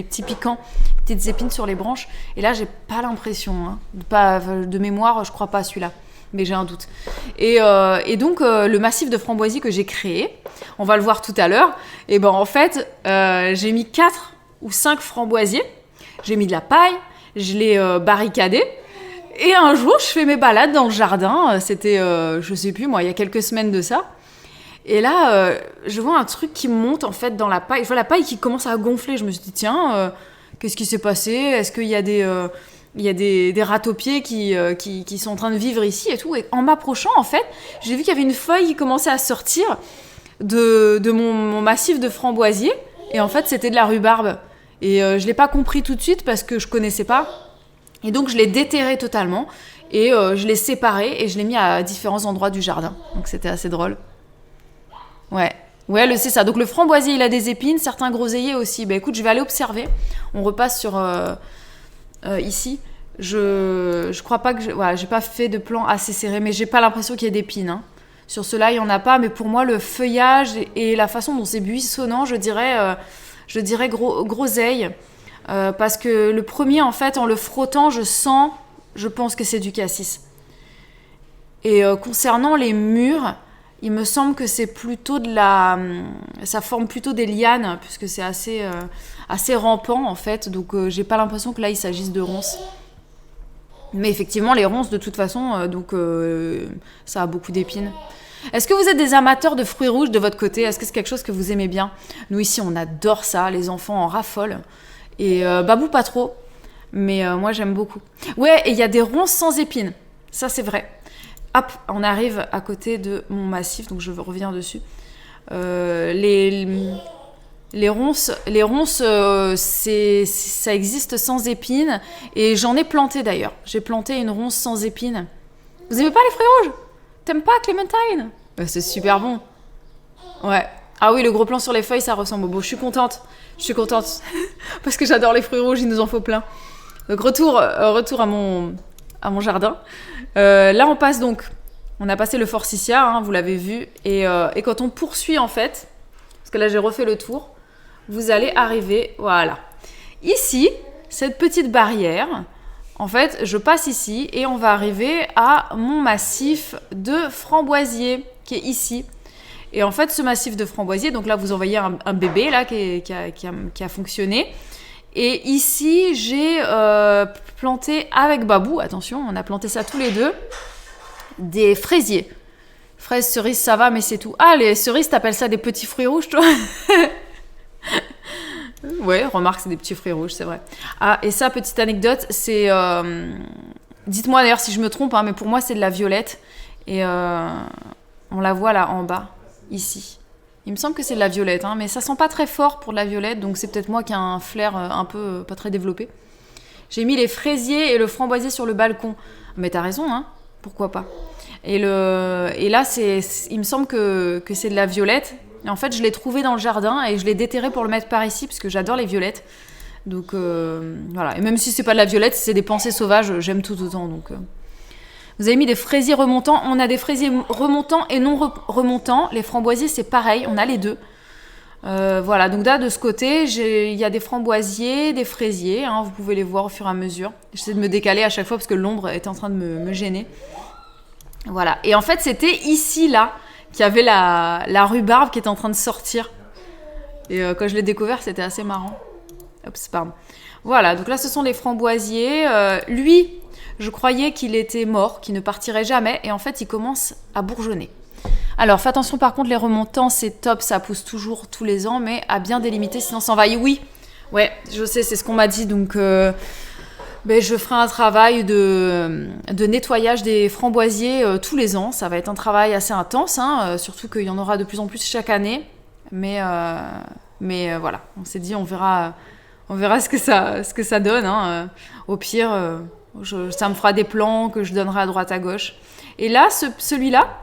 petits piquants, des petites épines sur les branches. Et là, j'ai pas l'impression. Hein. De mémoire, je crois pas à celui-là. mais j'ai un doute. Et donc, le massif de framboisier que j'ai créé, on va le voir tout à l'heure, et ben en fait, j'ai mis 4 ou 5 framboisiers, j'ai mis de la paille, je l'ai barricadé, et un jour, je fais mes balades dans le jardin, c'était, je sais plus moi, il y a quelques semaines de ça, et là, je vois un truc qui monte en fait dans la paille, je vois la paille qui commence à gonfler, je me suis dit, tiens, qu'est-ce qui s'est passé ? Est-ce qu'il y a des rats-aux-pieds qui sont en train de vivre ici et tout. Et en m'approchant, en fait, j'ai vu qu'il y avait une feuille qui commençait à sortir de mon massif de framboisier. Et en fait, c'était de la rhubarbe. Et je ne l'ai pas compris tout de suite parce que je ne connaissais pas. Et donc, je l'ai déterré totalement. Et je l'ai séparé et je l'ai mis à différents endroits du jardin. Donc, c'était assez drôle. Ouais, c'est ça. Donc, le framboisier, il a des épines. Certains groseilliers aussi. Ben, écoute, je vais aller observer. On repasse sur... ici, je crois pas que j'ai pas fait de plan assez serré, mais j'ai pas l'impression qu'il y ait d'épines. Hein. Sur cela, il y en a pas, mais pour moi, le feuillage et la façon dont c'est buissonnant, je dirais groseille, parce que le premier, en fait, en le frottant, je pense que c'est du cassis. Et concernant les murs, il me semble que c'est plutôt ça forme plutôt des lianes, puisque c'est assez rampant en fait, donc j'ai pas l'impression que là il s'agisse de ronces. Mais effectivement, les ronces de toute façon, ça a beaucoup d'épines. Est-ce que vous êtes des amateurs de fruits rouges de votre côté ? Est-ce que c'est quelque chose que vous aimez bien ? Nous ici, on adore ça, les enfants en raffolent. Et Babou pas trop, mais moi j'aime beaucoup. Ouais, et il y a des ronces sans épines, ça c'est vrai. Hop, on arrive à côté de mon massif, donc je reviens dessus. Les ronces, ça existe sans épines, et j'en ai planté d'ailleurs. J'ai planté une ronce sans épines. Vous aimez pas les fruits rouges ? T'aimes pas, Clémentine ? C'est super bon. Ouais. Ah oui, le gros plan sur les feuilles, ça ressemble au beau. Je suis contente. Parce que j'adore les fruits rouges, il nous en faut plein. Donc retour à mon jardin. Là, on a passé le forsythia, hein, vous l'avez vu, et quand on poursuit en fait, parce que là j'ai refait le tour, vous allez arriver, voilà. Ici, cette petite barrière, en fait, je passe ici et on va arriver à mon massif de framboisier qui est ici. Et en fait, ce massif de framboisier, donc là vous en voyez un bébé là qui a fonctionné. Et ici, j'ai planté avec Babou, attention, on a planté ça tous les deux, des fraisiers. Fraises, cerises, ça va, mais c'est tout. Ah, les cerises, t'appelles ça des petits fruits rouges, toi ? Ouais, remarque, c'est des petits fruits rouges, c'est vrai. Ah, et ça, petite anecdote, c'est... dites-moi d'ailleurs si je me trompe, hein, mais pour moi, c'est de la violette. Et on la voit là, en bas, ici. Il me semble que c'est de la violette, hein, mais ça sent pas très fort pour de la violette, donc c'est peut-être moi qui ai un flair un peu pas très développé. J'ai mis les fraisiers et le framboisier sur le balcon. Mais t'as raison, hein, pourquoi pas. Et là, il me semble que c'est de la violette. Et en fait, je l'ai trouvé dans le jardin et je l'ai déterré pour le mettre par ici, parce que j'adore les violettes. Donc voilà, et même si c'est pas de la violette, si c'est des pensées sauvages, j'aime tout autant. Donc, Vous avez mis des fraisiers remontants. On a des fraisiers remontants et non remontants. Les framboisiers, c'est pareil, on a les deux. Voilà, donc là, de ce côté, il y a des framboisiers, des fraisiers. Hein, vous pouvez les voir au fur et à mesure. J'essaie de me décaler à chaque fois parce que l'ombre est en train de me gêner. Voilà, et en fait, c'était ici, là, qu'il y avait la rhubarbe qui était en train de sortir. Et quand je l'ai découvert, c'était assez marrant. Oups, pardon. Voilà, donc là, ce sont les framboisiers. Lui, je croyais qu'il était mort, qu'il ne partirait jamais. Et en fait, il commence à bourgeonner. Alors, fais attention, par contre, les remontants, c'est top. Ça pousse toujours tous les ans, mais à bien délimiter, sinon ça envahit. Oui, ouais, je sais, c'est ce qu'on m'a dit. Donc, je ferai un travail de nettoyage des framboisiers tous les ans. Ça va être un travail assez intense, hein, surtout qu'il y en aura de plus en plus chaque année. Mais voilà, on s'est dit, on verra ce que ça donne. Hein. Au pire, ça me fera des plans que je donnerai à droite à gauche. Et là, celui-là,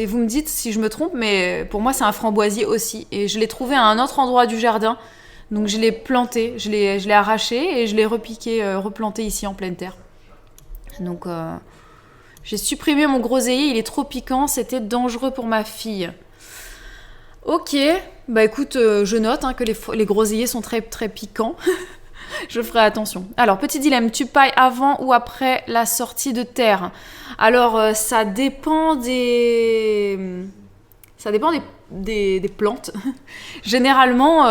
vous me dites si je me trompe, mais pour moi, c'est un framboisier aussi. Et je l'ai trouvé à un autre endroit du jardin. Donc, je l'ai planté, je l'ai arraché et je l'ai replanté ici en pleine terre. Donc, j'ai supprimé mon groseillier. Il est trop piquant. C'était dangereux pour ma fille. Ok, bah écoute, je note que les groseilliers sont très, très piquants. Je ferai attention. Alors, petit dilemme, tu pailles avant ou après la sortie de terre? Alors, ça dépend des... Ça dépend des plantes. Généralement,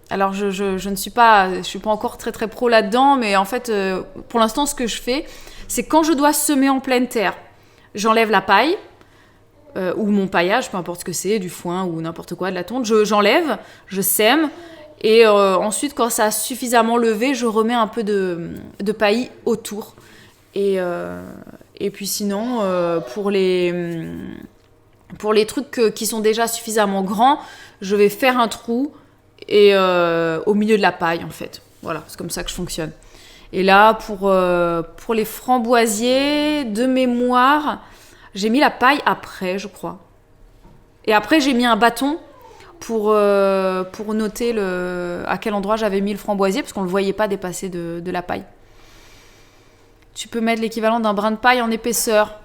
alors je ne suis pas, je suis pas encore très très pro là-dedans, mais en fait, pour l'instant, ce que je fais, c'est quand je dois semer en pleine terre, j'enlève la paille, ou mon paillage, peu importe ce que c'est, du foin ou n'importe quoi, de la tonte, j'enlève, je sème, et ensuite, quand ça a suffisamment levé, je remets un peu de paillis autour. Et puis sinon, pour les trucs qui sont déjà suffisamment grands, je vais faire un trou et au milieu de la paille, en fait. Voilà, c'est comme ça que je fonctionne. Et là, pour les framboisiers, de mémoire, j'ai mis la paille après, je crois. Et après, j'ai mis un bâton pour noter à quel endroit j'avais mis le framboisier, parce qu'on ne le voyait pas dépasser de la paille. Tu peux mettre l'équivalent d'un brin de paille en épaisseur.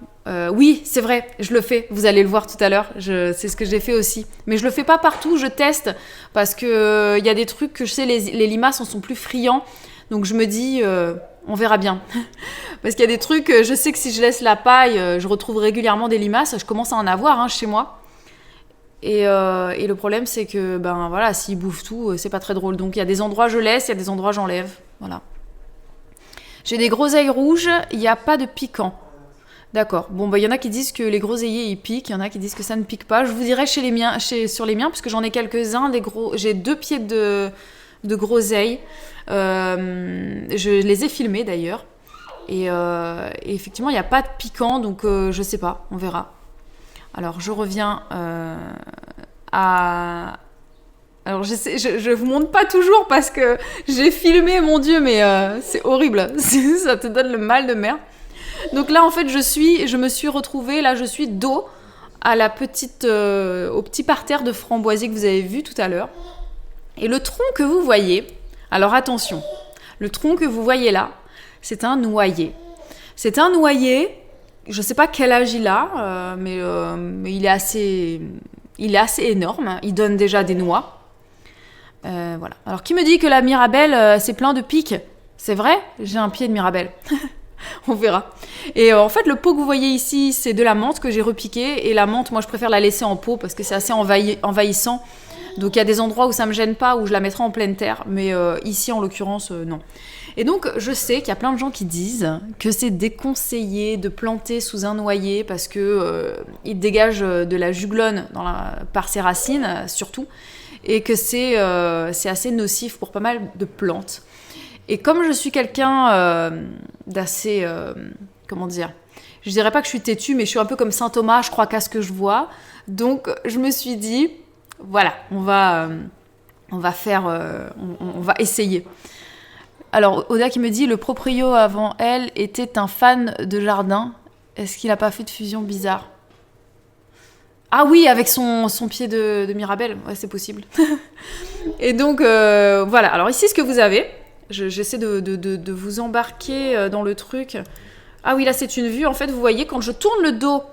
Oui, c'est vrai, je le fais. Vous allez le voir tout à l'heure. C'est ce que j'ai fait aussi. Mais je le fais pas partout, je teste. Parce que y a des trucs que je sais, les limaces en sont plus friands. Donc je me dis, on verra bien. Parce qu'il y a des trucs, je sais que si je laisse la paille, je retrouve régulièrement des limaces. Je commence à en avoir chez moi. Et le problème, c'est que voilà, s'ils bouffent tout, c'est pas très drôle. Donc il y a des endroits je laisse, il y a des endroits j'enlève. Voilà. J'ai des groseilles rouges, il n'y a pas de piquant. D'accord. Bon, il y en a qui disent que les groseilliers, ils piquent. Il y en a qui disent que ça ne pique pas. Je vous dirai sur les miens, parce que j'en ai quelques-uns. J'ai 2 pieds de groseilles. Je les ai filmés, d'ailleurs. Et effectivement, il n'y a pas de piquant, donc je sais pas. On verra. Alors, je reviens à... Alors, je vous montre pas toujours parce que j'ai filmé, mon Dieu, mais c'est horrible. Ça te donne le mal de mer. Donc là, en fait, je me suis retrouvée, là, je suis dos à au petit parterre de framboisiers que vous avez vu tout à l'heure. Et le tronc que vous voyez, alors attention, le tronc que vous voyez là, c'est un noyer. C'est un noyer, je sais pas quel âge il a, mais il est assez énorme. Il donne déjà des noix. Voilà. Alors, qui me dit que la mirabelle, c'est plein de pics? C'est vrai, j'ai un pied de mirabelle. On verra. Et en fait, le pot que vous voyez ici, c'est de la menthe que j'ai repiquée. Et la menthe, moi, je préfère la laisser en pot parce que c'est assez envahissant. Donc, il y a des endroits où ça me gêne pas, où je la mettrai en pleine terre. Mais ici, en l'occurrence, non. Et donc, je sais qu'il y a plein de gens qui disent que c'est déconseillé de planter sous un noyer parce que il dégage de la juglone par ses racines, surtout. Et que c'est assez nocif pour pas mal de plantes. Et comme je suis quelqu'un d'assez... comment dire? Je dirais pas que je suis têtue, mais je suis un peu comme saint Thomas, je crois qu'à ce que je vois. Donc, je me suis dit, voilà, on va essayer. Alors, Oda qui me dit, le proprio avant elle était un fan de jardin. Est-ce qu'il a pas fait de fusion bizarre? Ah oui, avec son pied de mirabelle, ouais, c'est possible. Et donc, voilà. Alors ici, ce que vous avez, j'essaie de vous embarquer dans le truc. Ah oui, là, c'est une vue. En fait, vous voyez, quand je tourne le dos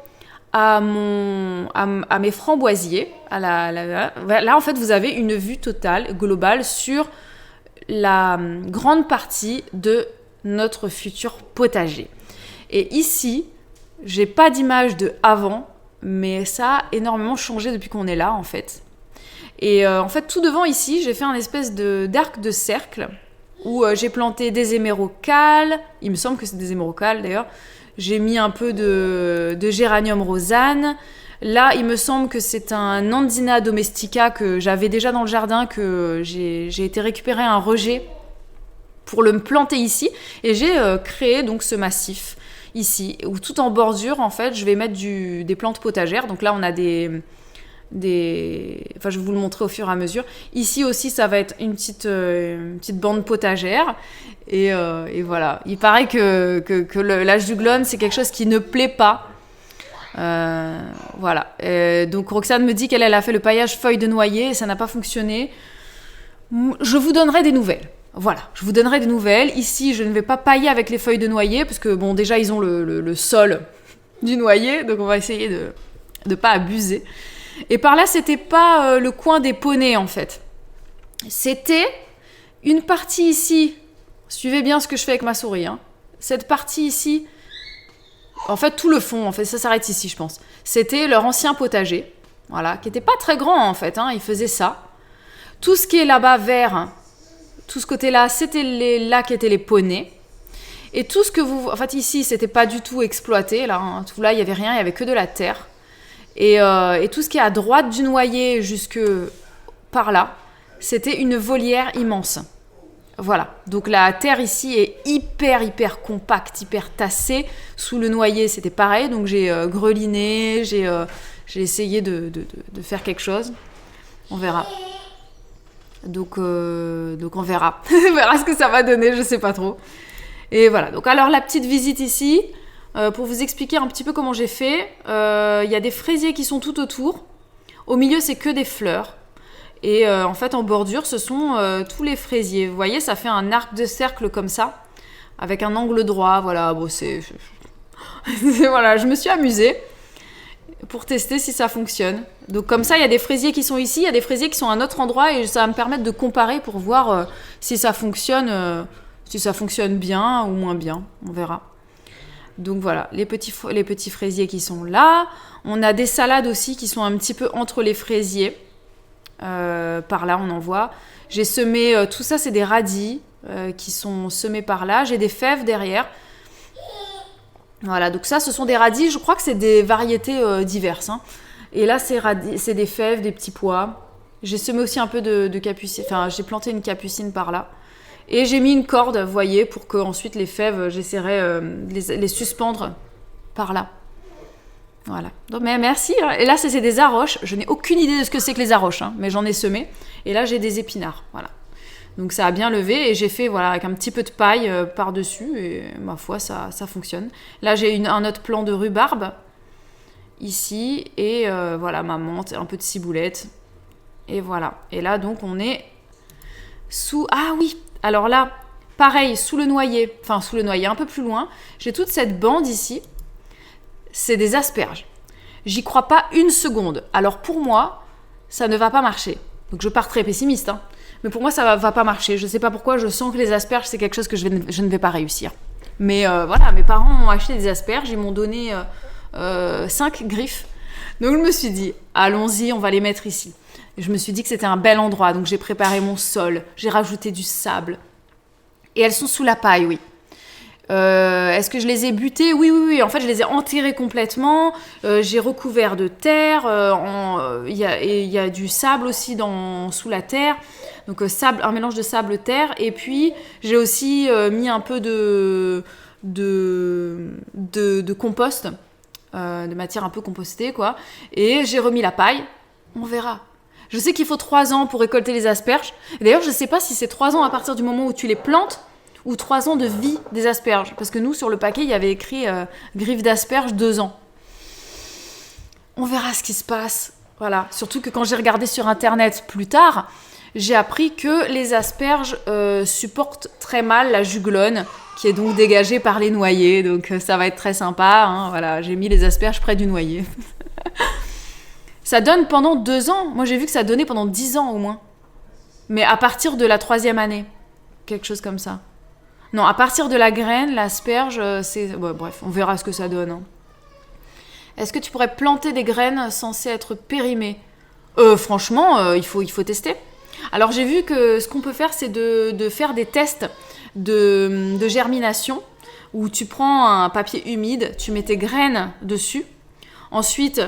à mes framboisiers, là, en fait, vous avez une vue totale, globale, sur la grande partie de notre futur potager. Et ici, j'ai pas d'image de avant, mais ça a énormément changé depuis qu'on est là, en fait. Et en fait, tout devant ici, j'ai fait un espèce d'arc de cercle où j'ai planté des émeraucales. Il me semble que c'est des émeraucales, d'ailleurs. J'ai mis un peu de géranium rosane. Là, il me semble que c'est un Nandina domestica que j'avais déjà dans le jardin, que j'ai été récupérer un rejet pour le planter ici. Et j'ai créé donc ce massif ici, où tout en bordure, en fait, je vais mettre des plantes potagères. Donc là, on a enfin, je vais vous le montrer au fur et à mesure. Ici aussi, ça va être une petite bande potagère. Et voilà. Il paraît que la juglone, c'est quelque chose qui ne plaît pas. Voilà. Donc Roxane me dit qu'elle a fait le paillage feuille de noyer et ça n'a pas fonctionné. Je vous donnerai des nouvelles. Voilà, je vous donnerai des nouvelles. Ici, je ne vais pas pailler avec les feuilles de noyer parce que, bon, déjà, ils ont le sol du noyer, donc on va essayer de pas abuser. Et par là, c'était pas le coin des poneys, en fait. C'était Une partie ici, suivez bien ce que je fais avec ma souris, hein. Cette partie ici, en fait tout le fond, en fait ça s'arrête ici je pense. C'était leur ancien potager, voilà, qui était pas très grand en fait, hein, ils faisaient ça. Tout ce qui est là-bas vert, hein, tout ce côté-là, c'était là qui étaient les poneys. Et tout ce que vous... En fait, ici, c'était pas du tout exploité. Là, hein. Tout là, il n'y avait rien, il n'y avait que de la terre. Et tout ce qui est à droite du noyer jusque par là, c'était une volière immense. Voilà. Donc la terre ici est hyper compacte, hyper tassée. Sous le noyer, c'était pareil. Donc j'ai greliné, j'ai essayé de faire quelque chose. On verra. Donc on verra. On verra ce que ça va donner, je sais pas trop. Et voilà, donc alors la petite visite ici, pour vous expliquer un petit peu comment j'ai fait, il y a des fraisiers qui sont tout autour. Au milieu, c'est que des fleurs. Et en fait, en bordure, ce sont tous les fraisiers. Vous voyez, ça fait un arc de cercle comme ça, avec un angle droit. Voilà, bon, voilà, je me suis amusée pour tester si ça fonctionne. Donc comme ça, il y a des fraisiers qui sont ici, il y a des fraisiers qui sont à un autre endroit et ça va me permettre de comparer pour voir si ça fonctionne bien ou moins bien. On verra. Donc voilà, les petits fraisiers qui sont là. On a des salades aussi qui sont un petit peu entre les fraisiers. Par là, on en voit. J'ai semé, tout ça, c'est des radis qui sont semés par là. J'ai des fèves derrière. Voilà, donc ça, ce sont des radis. Je crois que c'est des variétés diverses, hein. Et là, c'est des fèves, des petits pois. J'ai semé aussi un peu de capucine. Enfin, j'ai planté une capucine par là. Et j'ai mis une corde, vous voyez, pour que ensuite les fèves, j'essaierai de les suspendre par là. Voilà. Donc, mais merci. Et là, c'est des arroches. Je n'ai aucune idée de ce que c'est que les arroches, hein, mais j'en ai semé. Et là, j'ai des épinards. Voilà. Donc ça a bien levé et j'ai fait voilà, avec un petit peu de paille par-dessus. Et ma foi, ça fonctionne. Là, j'ai un autre plant de rhubarbe. Ici. Et voilà, ma menthe, un peu de ciboulette. Et voilà. Et là, donc, on est sous... Ah oui. Alors là, pareil, sous le noyer, un peu plus loin, j'ai toute cette bande ici. C'est des asperges. J'y crois pas une seconde. Alors pour moi, ça ne va pas marcher. Donc je pars très pessimiste, hein. Mais pour moi, ça va pas marcher. Je sais pas pourquoi, je sens que les asperges, c'est quelque chose que je ne vais pas réussir. Mais voilà, mes parents ont acheté des asperges, ils m'ont donné 5 griffes. Donc je me suis dit, allons-y, on va les mettre ici. Et je me suis dit que c'était un bel endroit, donc j'ai préparé mon sol, j'ai rajouté du sable. Et elles sont sous la paille, oui. Est-ce que je les ai butées ? Oui. En fait, je les ai enterrées complètement. J'ai recouvert de terre. Il y a du sable aussi sous la terre. Donc un mélange de sable-terre. Et puis, j'ai aussi mis un peu de compost, de matière un peu compostée, quoi. Et j'ai remis la paille. On verra. Je sais qu'il faut 3 ans pour récolter les asperges. Et d'ailleurs, je ne sais pas si c'est 3 ans à partir du moment où tu les plantes ou 3 ans de vie des asperges. Parce que nous, sur le paquet, il y avait écrit griffe d'asperges 2 ans. On verra ce qui se passe. Voilà. Surtout que quand j'ai regardé sur Internet plus tard, j'ai appris que les asperges supportent très mal la juglone, qui est donc dégagée par les noyers. Donc ça va être très sympa, hein. Voilà, j'ai mis les asperges près du noyer. Ça donne pendant 2 ans. Moi, j'ai vu que ça donnait pendant 10 ans au moins. Mais à partir de la 3e année. Quelque chose comme ça. Non, à partir de la graine, l'asperge, c'est... Ouais, bref, on verra ce que ça donne, hein. Est-ce que tu pourrais planter des graines censées être périmées ? Franchement, il faut tester. Alors, j'ai vu que ce qu'on peut faire, c'est de faire des tests de germination où tu prends un papier humide, tu mets tes graines dessus. Ensuite...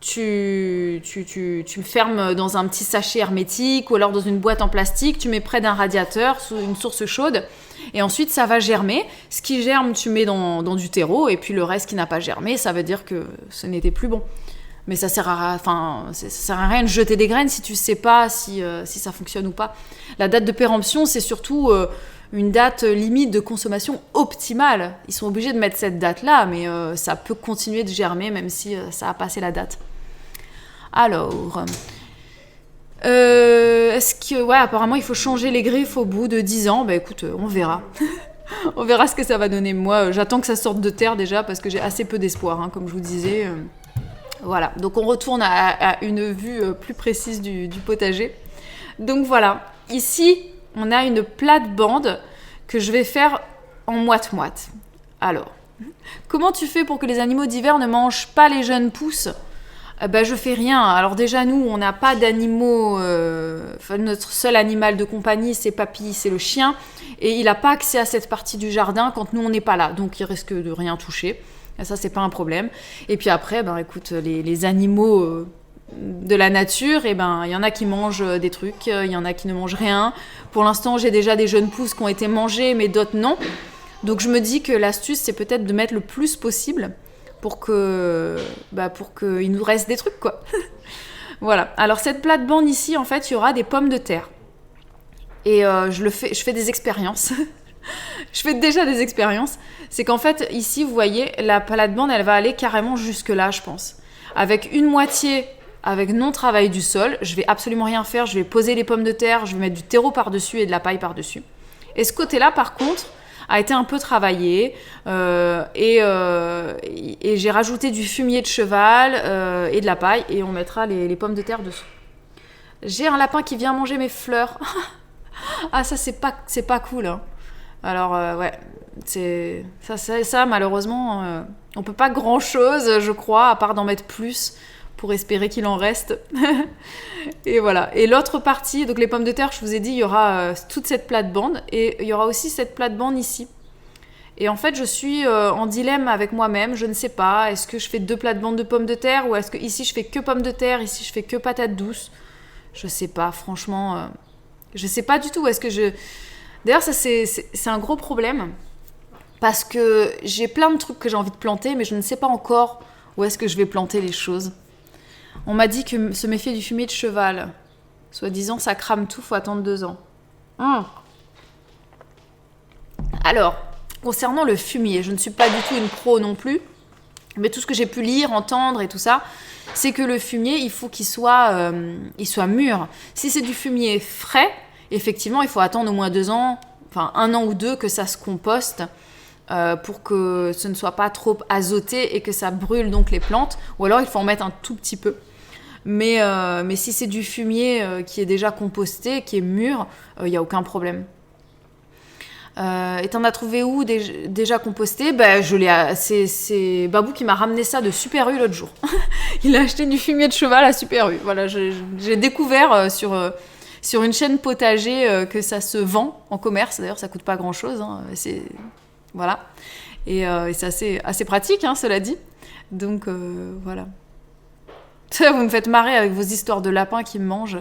Tu fermes dans un petit sachet hermétique ou alors dans une boîte en plastique, tu mets près d'un radiateur sous une source chaude et ensuite ça va germer. Ce qui germe, tu mets dans du terreau et puis le reste qui n'a pas germé, ça veut dire que ce n'était plus bon. Mais ça sert à rien de jeter des graines si tu sais pas si ça fonctionne ou pas. La date de péremption, c'est surtout une date limite de consommation optimale. Ils sont obligés de mettre cette date-là, mais ça peut continuer de germer même si ça a passé la date. Alors, est-ce que... Ouais, apparemment, il faut changer les griffes au bout de 10 ans. Bah écoute, on verra. On verra ce que ça va donner. Moi, j'attends que ça sorte de terre déjà, parce que j'ai assez peu d'espoir, hein, comme je vous disais. Voilà, donc on retourne à une vue plus précise du potager. Donc voilà, ici, on a une plate-bande que je vais faire en moite-moite. Alors, comment tu fais pour que les animaux d'hiver ne mangent pas les jeunes pousses ? Je fais rien. Alors déjà, nous, on n'a pas d'animaux... notre seul animal de compagnie, c'est Papy, c'est le chien. Et il n'a pas accès à cette partie du jardin quand nous, on n'est pas là. Donc, il risque de rien toucher. Et ça, c'est pas un problème. Et puis après, écoute, les animaux de la nature, il y en a qui mangent des trucs, il y en a qui ne mangent rien. Pour l'instant, j'ai déjà des jeunes pousses qui ont été mangées, mais d'autres non. Donc, je me dis que l'astuce, c'est peut-être de mettre le plus possible pour qu'il nous reste des trucs, quoi. Voilà. Alors, cette plate-bande ici, en fait, il y aura des pommes de terre. Et je fais des expériences. Je fais déjà des expériences. C'est qu'en fait, ici, vous voyez, la plate-bande, elle va aller carrément jusque-là, je pense. Avec une moitié, avec non-travail du sol, je vais absolument rien faire. Je vais poser les pommes de terre, je vais mettre du terreau par-dessus et de la paille par-dessus. Et ce côté-là, par contre, a été un peu travaillé et j'ai rajouté du fumier de cheval et de la paille et on mettra les pommes de terre dessous. J'ai un lapin qui vient manger mes fleurs. Ah, ça, c'est pas cool, hein. Alors, ouais, c'est ça malheureusement, on peut pas grand-chose, je crois, à part d'en mettre plus pour espérer qu'il en reste. Et voilà. Et l'autre partie, donc les pommes de terre, je vous ai dit, il y aura toute cette plate-bande et il y aura aussi cette plate-bande ici. Et en fait, je suis en dilemme avec moi-même, je ne sais pas, est-ce que je fais 2 plates-bandes de pommes de terre ou est-ce que ici je fais que pommes de terre, ici je fais que patates douces. Je sais pas, franchement, je sais pas du tout. Est-ce que je... D'ailleurs, ça c'est un gros problème parce que j'ai plein de trucs que j'ai envie de planter, mais je ne sais pas encore où est-ce que je vais planter les choses. On m'a dit que se méfier du fumier de cheval. Soi-disant, ça crame tout, faut attendre 2 ans. Alors, concernant le fumier, je ne suis pas du tout une pro non plus, mais tout ce que j'ai pu lire, entendre et tout ça, c'est que le fumier, il faut qu'il soit mûr. Si c'est du fumier frais, effectivement, il faut attendre au moins 2 ans, enfin 1 an ou 2, que ça se composte pour que ce ne soit pas trop azoté et que ça brûle donc les plantes. Ou alors, il faut en mettre un tout petit peu. Mais si c'est du fumier qui est déjà composté, qui est mûr, il n'y a aucun problème. Et t'en as trouvé où déjà composté ? C'est Babou qui m'a ramené ça de Super U l'autre jour. Il a acheté du fumier de cheval à Super U. Voilà, j'ai découvert sur une chaîne potager que ça se vend en commerce. D'ailleurs, ça coûte pas grand-chose. Hein. Voilà. Et c'est assez pratique, hein, cela dit. Donc, voilà. Vous me faites marrer avec vos histoires de lapins qui me mangent.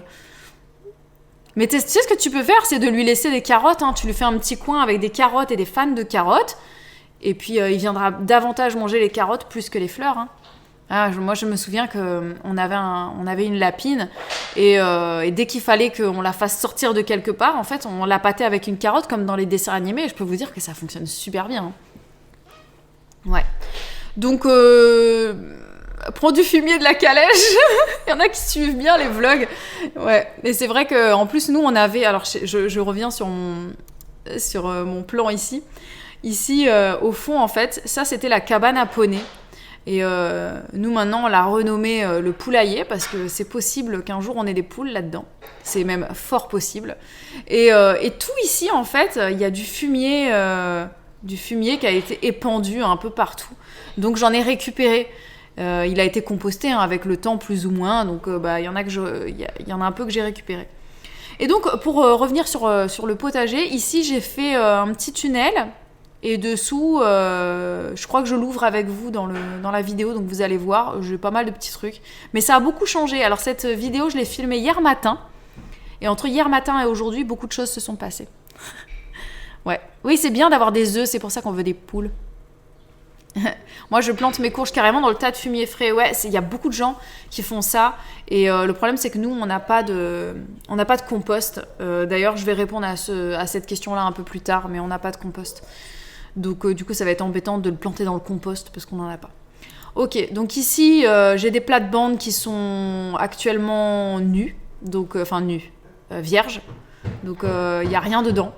Mais tu sais ce que tu peux faire, c'est de lui laisser des carottes. Hein. Tu lui fais un petit coin avec des carottes et des fans de carottes. Et puis, il viendra davantage manger les carottes plus que les fleurs. Hein. Moi, je me souviens qu'on avait une lapine. Et dès qu'il fallait qu'on la fasse sortir de quelque part, en fait, on la pâtait avec une carotte comme dans les dessins animés. Et je peux vous dire que ça fonctionne super bien. Hein. Ouais. Donc... prends du fumier de la calèche. Il y en a qui suivent bien les vlogs. Ouais. Et c'est vrai qu'en plus, nous, on avait... Alors, je reviens sur mon plan ici. Ici, au fond, en fait, ça, c'était la cabane à poney. Et nous, maintenant, on l'a renommé le poulailler parce que c'est possible qu'un jour, on ait des poules là-dedans. C'est même fort possible. Et tout ici, en fait, il y a du fumier qui a été épandu un peu partout. Donc, j'en ai récupéré. Il a été composté avec le temps plus ou moins, donc il y en a un peu que j'ai récupéré. Et donc pour revenir sur le potager, ici j'ai fait un petit tunnel et dessous, je crois que je l'ouvre avec vous dans la vidéo, donc vous allez voir, j'ai pas mal de petits trucs. Mais ça a beaucoup changé. Alors cette vidéo, je l'ai filmée hier matin, et entre hier matin et aujourd'hui, beaucoup de choses se sont passées. Ouais. Oui, c'est bien d'avoir des œufs, c'est pour ça qu'on veut des poules. Moi, je plante mes courges carrément dans le tas de fumier frais. Ouais, il y a beaucoup de gens qui font ça. Et le problème, c'est que nous, on n'a pas de compost. D'ailleurs, je vais répondre à cette question-là un peu plus tard, mais on n'a pas de compost. Donc, du coup, ça va être embêtant de le planter dans le compost parce qu'on n'en a pas. Ok, donc ici, j'ai des plates-bandes qui sont actuellement nues. Donc, vierges. Donc, il n'y a rien dedans.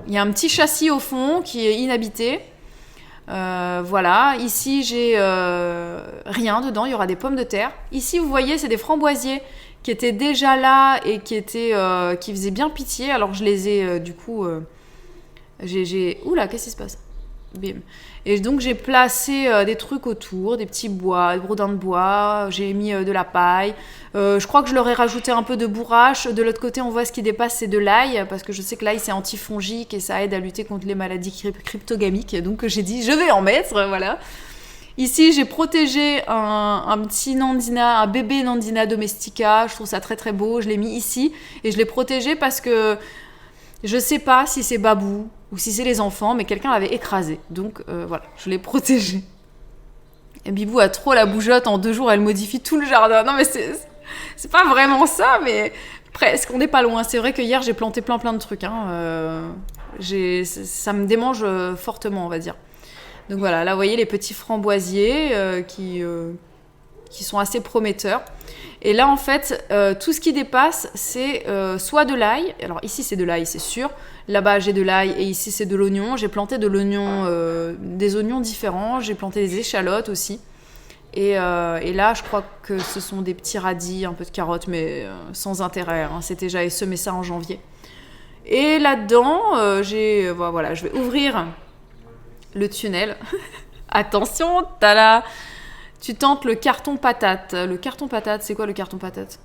Il y a un petit châssis au fond qui est inhabité. Voilà, ici j'ai rien dedans, il y aura des pommes de terre. Ici vous voyez c'est des framboisiers qui étaient déjà là et qui faisaient bien pitié. Alors je les ai du coup... Oula, qu'est-ce qui se passe? Bim. Et donc j'ai placé des trucs autour, des petits bois, des bourdins de bois, j'ai mis de la paille. Je crois que je leur ai rajouté un peu de bourrache. De l'autre côté, on voit ce qui dépasse, c'est de l'ail, parce que je sais que l'ail c'est antifongique et ça aide à lutter contre les maladies cryptogamiques. Donc j'ai dit, je vais en mettre, voilà. Ici, j'ai protégé un petit Nandina, un bébé Nandina domestica. Je trouve ça très très beau. Je l'ai mis ici et je l'ai protégé parce que je sais pas si c'est Babou ou si c'est les enfants, mais quelqu'un l'avait écrasé. Donc voilà, je l'ai protégé. Et Bibou a trop la bougeotte. En 2 jours, elle modifie tout le jardin. Non, mais c'est pas vraiment ça, mais presque. On n'est pas loin. C'est vrai que hier, j'ai planté plein de trucs. Hein. Ça me démange fortement, on va dire. Donc voilà, là, vous voyez les petits framboisiers qui sont assez prometteurs. Et là, en fait, tout ce qui dépasse, c'est soit de l'ail. Alors ici, c'est de l'ail, c'est sûr. Là-bas, j'ai de l'ail et ici, c'est de l'oignon. J'ai planté de l'oignon, des oignons différents. J'ai planté des échalotes aussi. Et là, je crois que ce sont des petits radis, un peu de carottes, mais sans intérêt. Hein. J'avais semé ça en janvier. Et là-dedans, voilà, je vais ouvrir le tunnel. Attention, tada! Tu tentes le carton patate. Le carton patate, c'est quoi le carton patate?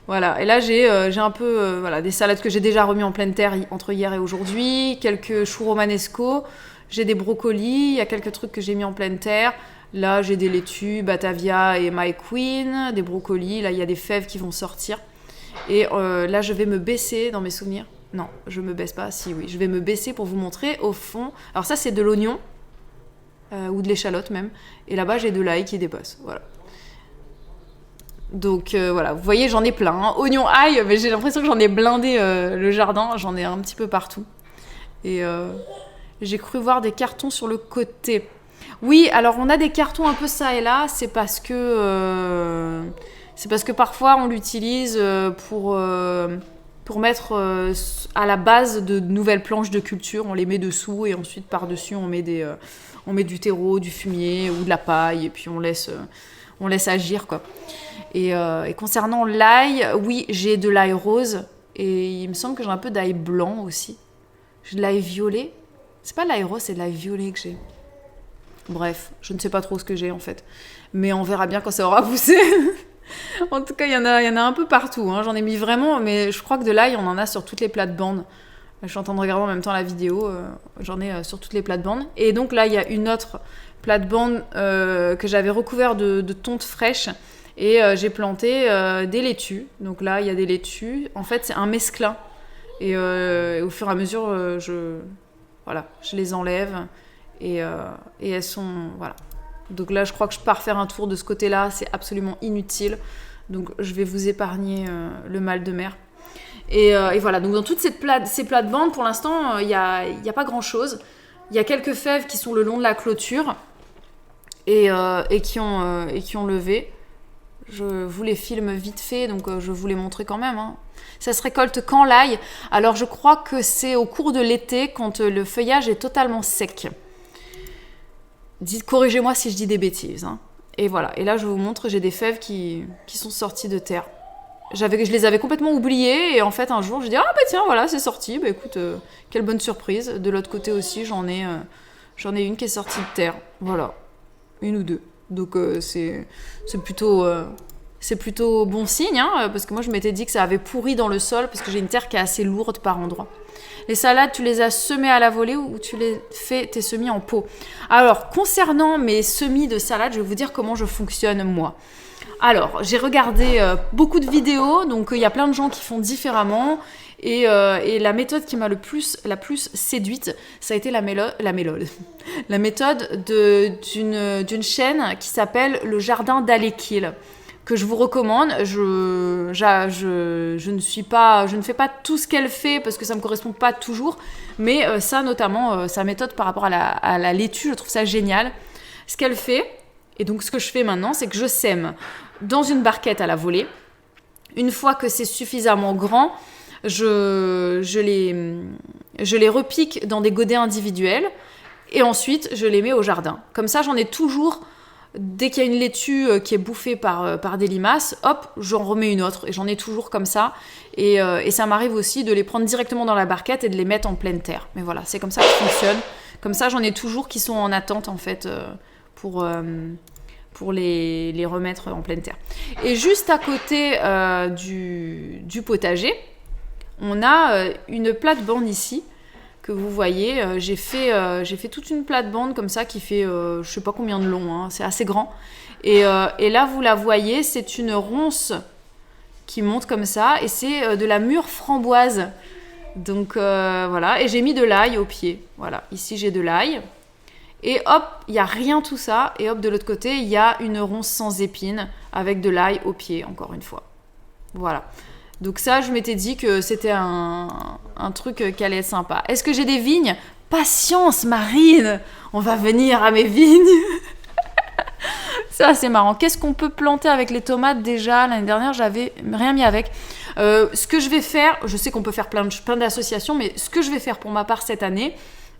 Voilà, et là j'ai un peu des salades que j'ai déjà remis en pleine terre entre hier et aujourd'hui, quelques choux romanesco, j'ai des brocolis, il y a quelques trucs que j'ai mis en pleine terre. Là j'ai des laitues, Batavia et My Queen, des brocolis, là il y a des fèves qui vont sortir. Et là je vais me baisser dans mes souvenirs. Non, je me baisse pas, si oui, je vais me baisser pour vous montrer au fond. Alors ça c'est de l'oignon. Ou de l'échalote même. Et là-bas, j'ai de l'ail qui dépasse. Voilà. Donc voilà, vous voyez, j'en ai plein. Hein. Oignon, ail, mais j'ai l'impression que j'en ai blindé le jardin. J'en ai un petit peu partout. Et j'ai cru voir des cartons sur le côté. Oui, alors on a des cartons un peu ça et là. C'est parce que parfois, on l'utilise pour mettre à la base de nouvelles planches de culture. On les met dessous et ensuite, par-dessus, on met du terreau, du fumier ou de la paille et puis on laisse agir, quoi. Et concernant l'ail, oui, j'ai de l'ail rose et il me semble que j'ai un peu d'ail blanc aussi. J'ai de l'ail violet. C'est pas de l'ail rose, c'est de l'ail violet que j'ai. Bref, je ne sais pas trop ce que j'ai en fait. Mais on verra bien quand ça aura poussé. En tout cas, il y en a un peu partout. Hein. J'en ai mis vraiment, mais je crois que de l'ail, on en a sur toutes les plates-bandes. Je suis en train de regarder en même temps la vidéo. J'en ai sur toutes les plates-bandes. Et donc là, il y a une autre plate-bande que j'avais recouvert de tonte fraîche. Et j'ai planté des laitues. Donc là, il y a des laitues. En fait, c'est un mesclin. Et au fur et à mesure, je les enlève. Et elles sont... Voilà. Donc là, je crois que je pars faire un tour de ce côté-là. C'est absolument inutile. Donc je vais vous épargner le mal de mer. Et voilà, donc dans toutes ces plates-bandes, pour l'instant, il n'y a pas grand-chose. Il y a quelques fèves qui sont le long de la clôture et qui ont levé. Je vous les filme vite fait, donc je vous les montrer quand même. Hein. Ça se récolte quand l'ail? Alors je crois que c'est au cours de l'été, quand le feuillage est totalement sec. Corrigez-moi si je dis des bêtises. Hein. Et voilà, et là je vous montre, j'ai des fèves qui sont sorties de terre. Je les avais complètement oubliées et en fait un jour je dis ah bah tiens voilà c'est sorti, bah écoute quelle bonne surprise. De l'autre côté aussi j'en ai une qui est sortie de terre, voilà, une ou deux. Donc c'est plutôt bon signe hein, parce que moi je m'étais dit que ça avait pourri dans le sol parce que j'ai une terre qui est assez lourde par endroits. Les salades, tu les as semées à la volée ou tu les fais tes semis en pot? Alors concernant mes semis de salade, je vais vous dire comment je fonctionne moi. Alors, j'ai regardé beaucoup de vidéos, donc il y a plein de gens qui font différemment. Et la méthode qui m'a la plus séduite, ça a été la méthode d'une chaîne qui s'appelle Le Jardin d'Alekil, que je vous recommande. Je ne fais pas tout ce qu'elle fait parce que ça me correspond pas toujours, mais ça notamment, sa méthode par rapport à la laitue, je trouve ça génial. Ce qu'elle fait, et donc ce que je fais maintenant, c'est que je sème dans une barquette à la volée. Une fois que c'est suffisamment grand, je les repique dans des godets individuels et ensuite je les mets au jardin. Comme ça, j'en ai toujours Dès qu'il y a une laitue qui est bouffée par des limaces, hop, j'en remets une autre. Et j'en ai toujours comme ça. Et ça m'arrive aussi de les prendre directement dans la barquette et de les mettre en pleine terre. Mais voilà, c'est comme ça que ça fonctionne. Comme ça, j'en ai toujours qui sont en attente, en fait, pour les remettre en pleine terre. Et juste à côté du potager, on a une plate-bande ici, que vous voyez. J'ai fait toute une plate-bande comme ça qui fait je sais pas combien de long, hein, c'est assez grand. Et là, vous la voyez, c'est une ronce qui monte comme ça, et c'est de la mûre framboise. Donc voilà, et j'ai mis de l'ail au pied. Voilà, ici j'ai de l'ail. Et hop, il n'y a rien tout ça. Et hop, de l'autre côté, il y a une ronce sans épines avec de l'ail au pied, encore une fois. Voilà. Donc ça, je m'étais dit que c'était un truc qui allait être sympa. Est-ce que j'ai des vignes ? Patience, Marine, on va venir à mes vignes. C'est assez marrant. Qu'est-ce qu'on peut planter avec les tomates déjà ? L'année dernière, j'avais rien mis avec. Ce que je vais faire, je sais qu'on peut faire plein d'associations, mais ce que je vais faire pour ma part cette année,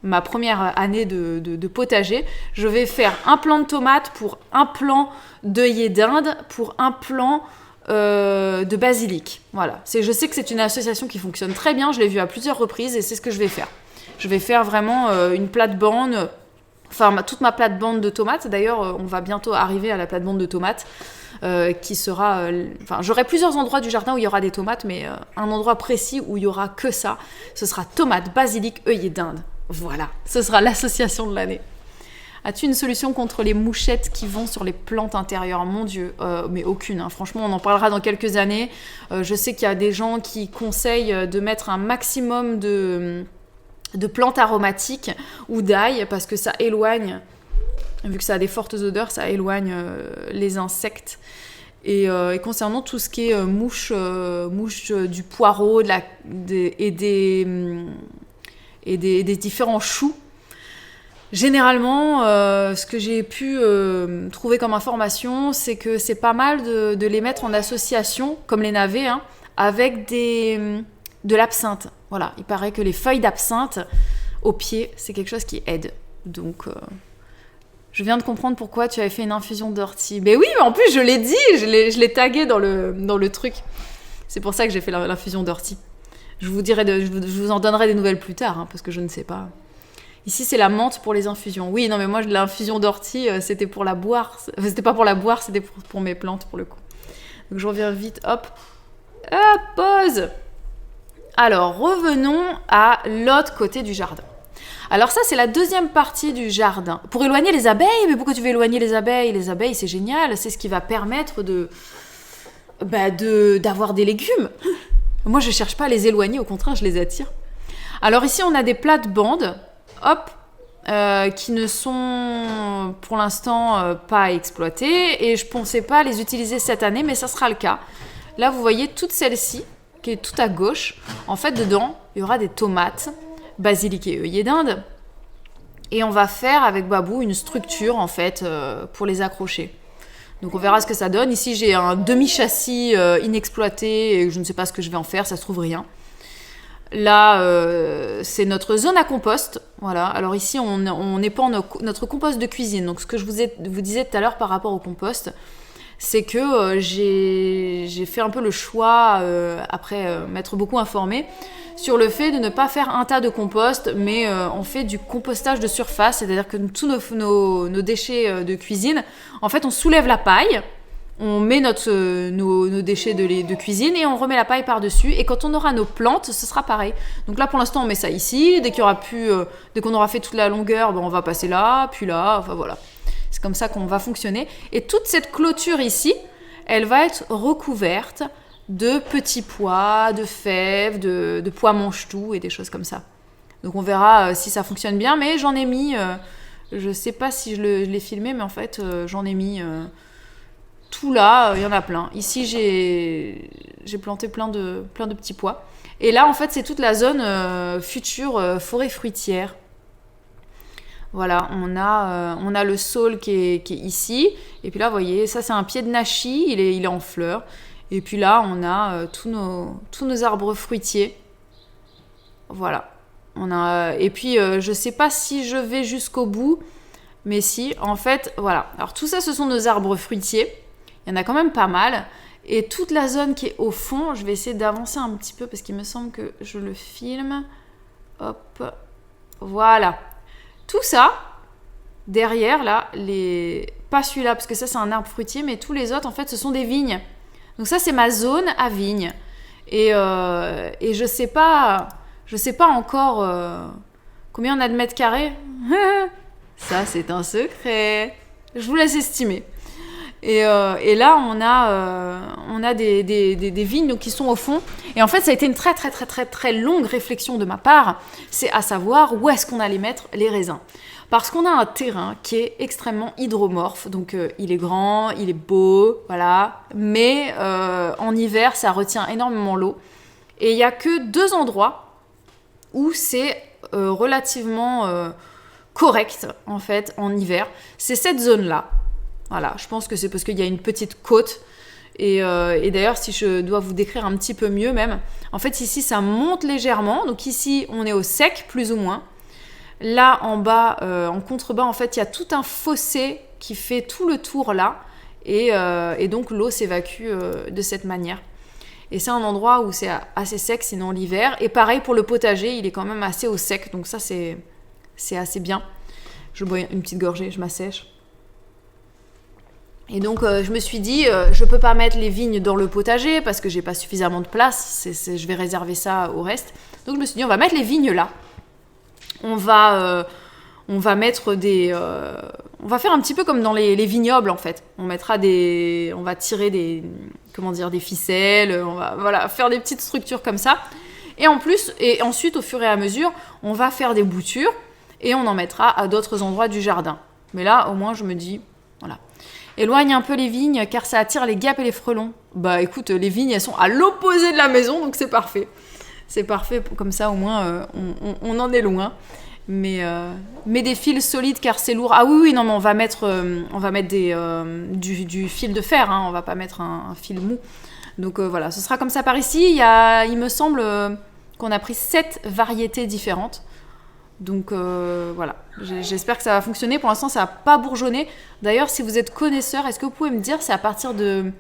ma première année de potager, je vais faire un plant de tomates pour un plant d'œillet d'Inde, pour un plant de basilic. Voilà. Je sais que c'est une association qui fonctionne très bien, je l'ai vue à plusieurs reprises et c'est ce que je vais faire. Je vais faire vraiment une plate-bande, toute ma plate-bande de tomates. D'ailleurs, on va bientôt arriver à la plate-bande de tomates qui sera... j'aurai plusieurs endroits du jardin où il y aura des tomates, mais un endroit précis où il y aura que ça, ce sera tomates, basilic, œillet d'Inde. Voilà, ce sera l'association de l'année. As-tu une solution contre les mouchettes qui vont sur les plantes intérieures ? Mon Dieu, mais aucune. Hein. Franchement, on en parlera dans quelques années. Je sais qu'il y a des gens qui conseillent de mettre un maximum de plantes aromatiques ou d'ail parce que ça éloigne, vu que ça a des fortes odeurs, ça éloigne les insectes. Et concernant tout ce qui est mouches du poireau et des différents choux, généralement, ce que j'ai pu trouver comme information, c'est que c'est pas mal de les mettre en association, comme les navets, hein, avec de l'absinthe. Voilà, il paraît que les feuilles d'absinthe au pied, c'est quelque chose qui aide. Donc, je viens de comprendre pourquoi tu avais fait une infusion d'ortie. Mais oui, mais en plus, je l'ai dit, je l'ai tagué dans le truc. C'est pour ça que j'ai fait l'infusion d'ortie. Je vous en donnerai des nouvelles plus tard, hein, parce que je ne sais pas. Ici, c'est la menthe pour les infusions. Oui, non, mais moi, l'infusion d'ortie, c'était pour la boire. C'était pas pour la boire, c'était pour mes plantes, pour le coup. Donc, je reviens vite. Hop. Hop, pause. Alors, revenons à l'autre côté du jardin. Alors ça, c'est la deuxième partie du jardin. Pour éloigner les abeilles, mais pourquoi tu veux éloigner les abeilles ? Les abeilles, c'est génial. C'est ce qui va permettre d'avoir des légumes. Moi, je cherche pas à les éloigner, au contraire, je les attire. Alors ici, on a des plates-bandes, hop, qui ne sont pour l'instant pas exploitées. Et je pensais pas les utiliser cette année, mais ça sera le cas. Là, vous voyez toute celle-ci, qui est tout à gauche. En fait, dedans, il y aura des tomates, basilic et œillet d'Inde. Et on va faire avec Babou une structure, en fait, pour les accrocher. Donc on verra ce que ça donne. Ici, j'ai un demi-châssis inexploité et je ne sais pas ce que je vais en faire, ça se trouve rien. Là, c'est notre zone à compost. Voilà. Alors ici, on épand notre compost de cuisine. Donc ce que je vous disais tout à l'heure par rapport au compost, c'est que j'ai fait un peu le choix, après m'être beaucoup informée, sur le fait de ne pas faire un tas de compost, mais on fait du compostage de surface, c'est-à-dire que tous nos déchets de cuisine, en fait, on soulève la paille, on met nos déchets de cuisine et on remet la paille par-dessus. Et quand on aura nos plantes, ce sera pareil. Donc là, pour l'instant, on met ça ici. Dès qu'on aura fait toute la longueur, on va passer là, puis là, enfin voilà. C'est comme ça qu'on va fonctionner. Et toute cette clôture ici, elle va être recouverte de petits pois, de fèves, de pois mange-tout et des choses comme ça. Donc on verra si ça fonctionne bien, mais j'en ai mis, je sais pas si je l'ai filmé, mais en fait j'en ai mis tout là, il y en a plein. Ici j'ai planté plein de petits pois. Et là en fait c'est toute la zone future forêt fruitière. Voilà, on a le saule qui est ici. Et puis là, vous voyez, ça c'est un pied de nachi, il est en fleurs. Et puis là, on a tous nos arbres fruitiers. Voilà. Et puis, je sais pas si je vais jusqu'au bout, Mais si, en fait, voilà. Alors tout ça, ce sont nos arbres fruitiers. Il y en a quand même pas mal. Et toute la zone qui est au fond, je vais essayer d'avancer un petit peu parce qu'il me semble que je le filme. Hop, voilà. Tout ça, derrière, là, pas celui-là, parce que ça, c'est un arbre fruitier, mais tous les autres, en fait, ce sont des vignes. Donc ça, c'est ma zone à vignes. Et je sais pas encore combien on a de mètres carrés. Ça, c'est un secret. Je vous laisse estimer. Et là, on a des vignes donc, qui sont au fond. Et en fait, ça a été une très, très, très, très, très longue réflexion de ma part. C'est à savoir où est-ce qu'on allait mettre les raisins. Parce qu'on a un terrain qui est extrêmement hydromorphe. Donc, il est grand, il est beau, voilà. Mais en hiver, ça retient énormément l'eau. Et il n'y a que 2 endroits où c'est relativement correct, en fait, en hiver. C'est cette zone-là. Voilà, je pense que c'est parce qu'il y a une petite côte. Et d'ailleurs, si je dois vous décrire un petit peu mieux même, en fait, ici, ça monte légèrement. Donc ici, on est au sec, plus ou moins. Là, en bas, en contrebas, en fait, il y a tout un fossé qui fait tout le tour là. Et donc, l'eau s'évacue de cette manière. Et c'est un endroit où c'est assez sec, sinon l'hiver. Et pareil pour le potager, il est quand même assez au sec. Donc ça, c'est assez bien. Je bois une petite gorgée, je m'assèche. Et donc, je me suis dit, je peux pas mettre les vignes dans le potager parce que j'ai pas suffisamment de place. Je vais réserver ça au reste. Donc, je me suis dit, on va mettre les vignes là. On va mettre on va faire un petit peu comme dans les vignobles en fait. On va tirer des ficelles. On va voilà faire des petites structures comme ça. Et ensuite, au fur et à mesure, on va faire des boutures et on en mettra à d'autres endroits du jardin. Mais là, au moins, je me dis, voilà. Éloigne un peu les vignes car ça attire les guêpes et les frelons. Bah écoute, les vignes elles sont à l'opposé de la maison donc c'est parfait. C'est parfait, comme ça au moins on en est loin. Mais des fils solides car c'est lourd. Ah oui, non mais on va mettre du fil de fer, hein, on va pas mettre un fil mou. Donc voilà, ce sera comme ça par ici. Il me semble qu'on a pris 7 variétés différentes. Donc voilà, j'espère que ça va fonctionner. Pour l'instant, ça n'a pas bourgeonné. D'ailleurs, si vous êtes connaisseur, est-ce que vous pouvez me dire c'est à partir de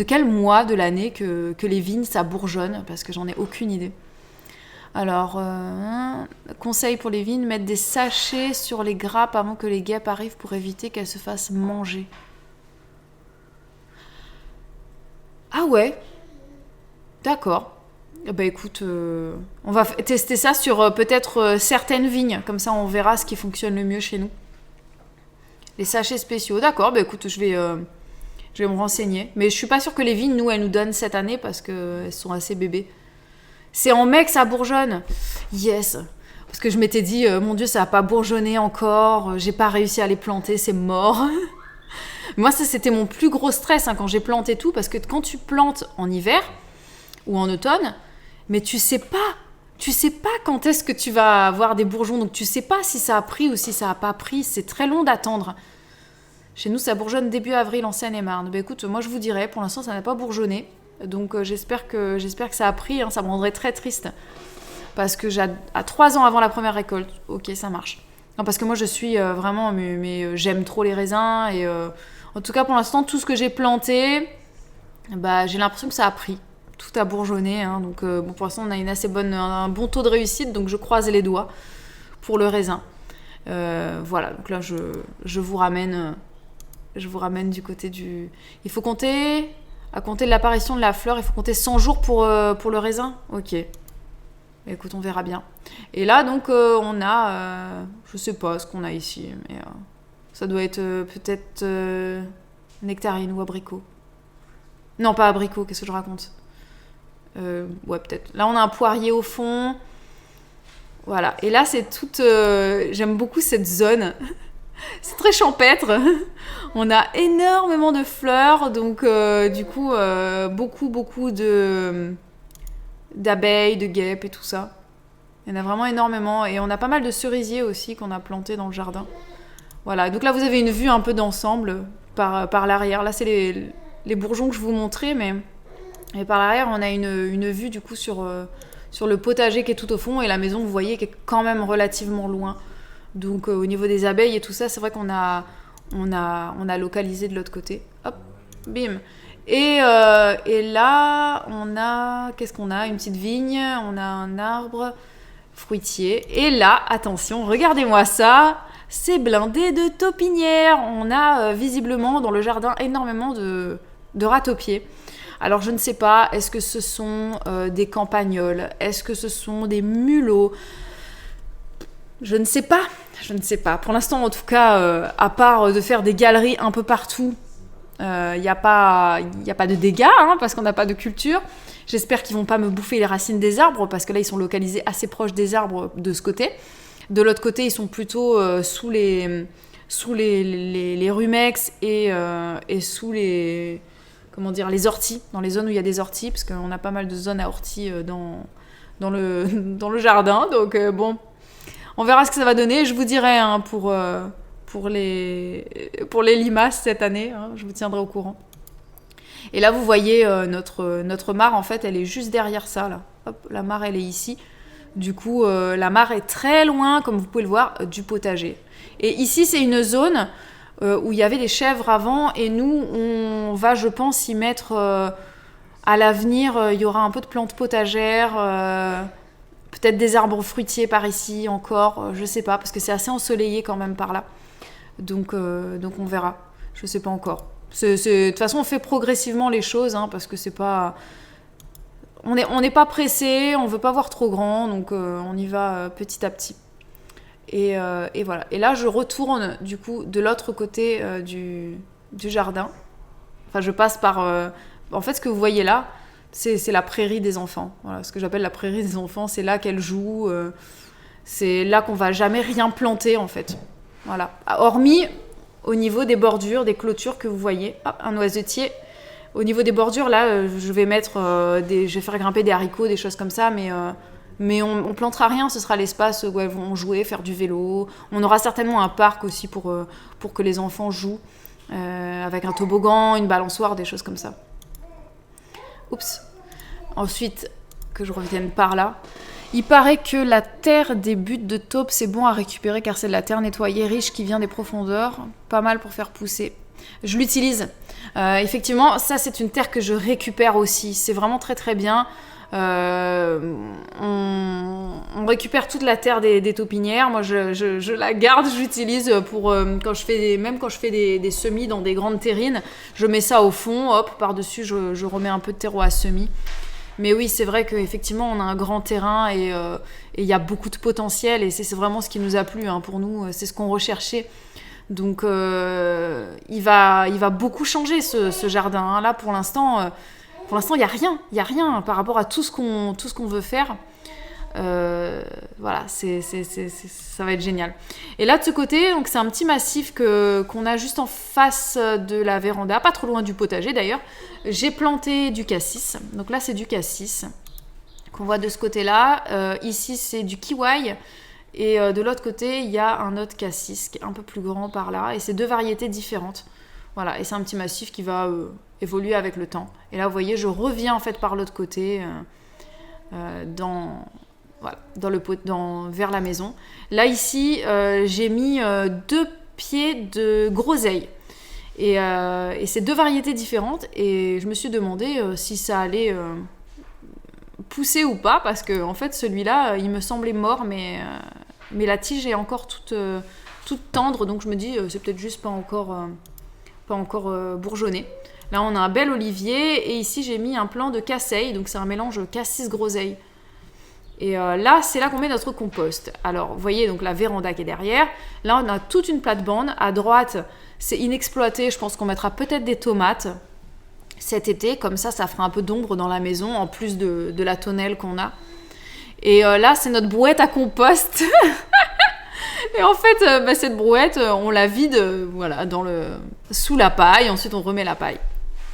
quel mois de l'année que les vignes, ça bourgeonne? Parce que j'en ai aucune idée. Alors, conseil pour les vignes, mettre des sachets sur les grappes avant que les guêpes arrivent pour éviter qu'elles se fassent manger. Ah ouais, d'accord. Bah écoute, on va tester ça sur peut-être certaines vignes, comme ça on verra ce qui fonctionne le mieux chez nous. Les sachets spéciaux, d'accord, bah écoute, je vais me renseigner. Mais je suis pas sûre que les vignes, nous, elles nous donnent cette année parce qu'elles sont assez bébés. C'est en mai que ça bourgeonne. Yes. Parce que je m'étais dit, mon Dieu, ça va pas bourgeonner encore, j'ai pas réussi à les planter, c'est mort. Moi, ça, c'était mon plus gros stress quand j'ai planté tout, parce que quand tu plantes en hiver ou en automne, mais tu sais pas quand est-ce que tu vas avoir des bourgeons, donc tu sais pas si ça a pris ou si ça a pas pris, c'est très long d'attendre. Chez nous, ça bourgeonne début avril en Seine-et-Marne. Bah écoute, moi je vous dirais, pour l'instant ça n'a pas bourgeonné, donc j'espère que ça a pris, hein, ça me rendrait très triste. Parce que à 3 ans avant la première récolte, ok, ça marche. Non, parce que moi je suis vraiment, mais j'aime trop les raisins, et en tout cas pour l'instant, tout ce que j'ai planté, bah j'ai l'impression que ça a pris. Tout a bourgeonné, hein, donc bon, pour l'instant on a un bon taux de réussite, donc je croise les doigts pour le raisin. Voilà, donc là je vous ramène du côté du... Il faut compter, à compter de l'apparition de la fleur, il faut compter 100 jours pour le raisin. Ok, écoute, on verra bien. Et là donc on a, je sais pas ce qu'on a ici, mais ça doit être peut-être nectarine ou abricot. Non, pas abricot, qu'est-ce que je raconte? Ouais, peut-être. Là, on a un poirier au fond. Voilà. Et là, c'est toute... j'aime beaucoup cette zone. C'est très champêtre. On a énormément de fleurs. Donc, du coup, beaucoup d'abeilles, de guêpes et tout ça. Il y en a vraiment énormément. Et on a pas mal de cerisiers aussi qu'on a plantés dans le jardin. Voilà. Donc là, vous avez une vue un peu d'ensemble par l'arrière. Là, c'est les bourgeons que je vous montrais, mais... Et par l'arrière, on a une vue du coup sur le potager qui est tout au fond, et la maison, vous voyez, qui est quand même relativement loin. Donc au niveau des abeilles et tout ça, c'est vrai qu'on a localisé de l'autre côté. Hop, bim. Et là, qu'est-ce qu'on a? Une petite vigne, on a un arbre fruitier. Et là, attention, regardez-moi ça, c'est blindé de taupinières. On a visiblement dans le jardin énormément de rats-taupiers. Alors je ne sais pas, est-ce que ce sont des campagnols? Est-ce que ce sont des mulots? Je ne sais pas. Pour l'instant, en tout cas, à part de faire des galeries un peu partout, il n'y a pas de dégâts, hein, parce qu'on n'a pas de culture. J'espère qu'ils ne vont pas me bouffer les racines des arbres, parce que là, ils sont localisés assez proches des arbres de ce côté. De l'autre côté, ils sont plutôt sous les rumex et sous les orties, dans les zones où il y a des orties, parce qu'on a pas mal de zones à orties dans le jardin. Donc bon, on verra ce que ça va donner. Je vous dirai hein, pour les limaces cette année, hein, je vous tiendrai au courant. Et là, vous voyez notre mare, en fait, elle est juste derrière ça. Là. Hop, la mare, elle est ici. Du coup, la mare est très loin, comme vous pouvez le voir, du potager. Et ici, c'est une zone où il y avait des chèvres avant. Et nous, on va, je pense, y mettre... à l'avenir, il y aura un peu de plantes potagères, peut-être des arbres fruitiers par ici encore, je sais pas, parce que c'est assez ensoleillé quand même par là. Donc on verra. Je sais pas encore. De toute façon, on fait progressivement les choses, hein, parce que c'est pas... On n'est pas pressé, on veut pas voir trop grand, donc on y va petit à petit. Et voilà. Et là, je retourne, du coup, de l'autre côté du jardin. Enfin, je passe par... En fait, ce que vous voyez là, c'est la prairie des enfants. Voilà, ce que j'appelle la prairie des enfants, c'est là qu'elles jouent. C'est là qu'on va jamais rien planter, en fait. Voilà. Hormis au niveau des bordures, des clôtures que vous voyez. Ah, un noisetier. Au niveau des bordures, là, je vais mettre je vais faire grimper des haricots, des choses comme ça, mais on plantera rien. Ce sera l'espace où elles vont jouer, faire du vélo. On aura certainement un parc aussi pour que les enfants jouent, avec un toboggan, une balançoire, des choses comme ça. Oups. Ensuite, que je revienne par là. Il paraît que la terre des buttes de taupe, c'est bon à récupérer car c'est de la terre nettoyée, riche, qui vient des profondeurs. Pas mal pour faire pousser. Je l'utilise. Effectivement, ça, c'est une terre que je récupère aussi. C'est vraiment très, très bien. On récupère toute la terre des taupinières. Moi, je la garde, j'utilise pour quand je fais des semis dans des grandes terrines. Je mets ça au fond, hop, par-dessus, je remets un peu de terreau à semis. Mais oui, c'est vrai qu'effectivement, on a un grand terrain et il y a beaucoup de potentiel et c'est vraiment ce qui nous a plu hein, pour nous. C'est ce qu'on recherchait. Donc, il va beaucoup changer ce jardin. Hein. Là, pour l'instant, il n'y a rien. Il n'y a rien par rapport à tout ce qu'on veut faire. Voilà, ça va être génial. Et là, de ce côté, donc, c'est un petit massif qu'on a juste en face de la véranda, pas trop loin du potager d'ailleurs. J'ai planté du cassis. Donc là, c'est du cassis qu'on voit de ce côté-là. Ici, c'est du kiwi. Et de l'autre côté, il y a un autre cassis qui est un peu plus grand par là. Et c'est deux variétés différentes. Voilà, et c'est un petit massif qui va évoluer avec le temps. Et là, vous voyez, je reviens en fait par l'autre côté, vers la maison. Là, ici, j'ai mis 2 pieds de groseille. Et c'est 2 variétés différentes. Et je me suis demandé si ça allait pousser ou pas. Parce que, en fait, celui-là, il me semblait mort, mais la tige est encore toute tendre. Donc, je me dis, c'est peut-être juste pas encore bourgeonné. Là, on a un bel olivier. Et ici, j'ai mis un plant de casseille. Donc, c'est un mélange cassis-groseille. Et là, c'est là qu'on met notre compost. Alors, vous voyez donc la véranda qui est derrière. Là, on a toute une plate-bande. À droite, c'est inexploité. Je pense qu'on mettra peut-être des tomates cet été. Comme ça fera un peu d'ombre dans la maison, en plus de la tonnelle qu'on a. Et là, c'est notre brouette à compost. Et en fait, cette brouette, on la vide sous la paille. Ensuite, on remet la paille.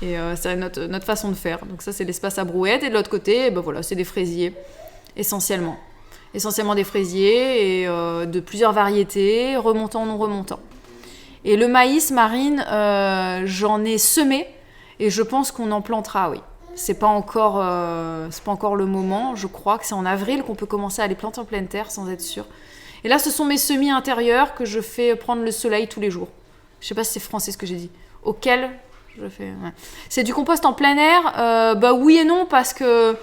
Et c'est notre façon de faire. Donc ça, c'est l'espace à brouette. Et de l'autre côté, c'est des fraisiers. Essentiellement des fraisiers et de plusieurs variétés, remontant, non remontant. Et le maïs marine, j'en ai semé et je pense qu'on en plantera, oui. C'est pas encore le moment, je crois que c'est en avril qu'on peut commencer à les planter en pleine terre sans être sûr. Et là, ce sont mes semis intérieurs que je fais prendre le soleil tous les jours. Je sais pas si c'est français ce que j'ai dit. Auquel je fais... Ouais. C'est du compost en plein air. Bah oui et non, parce que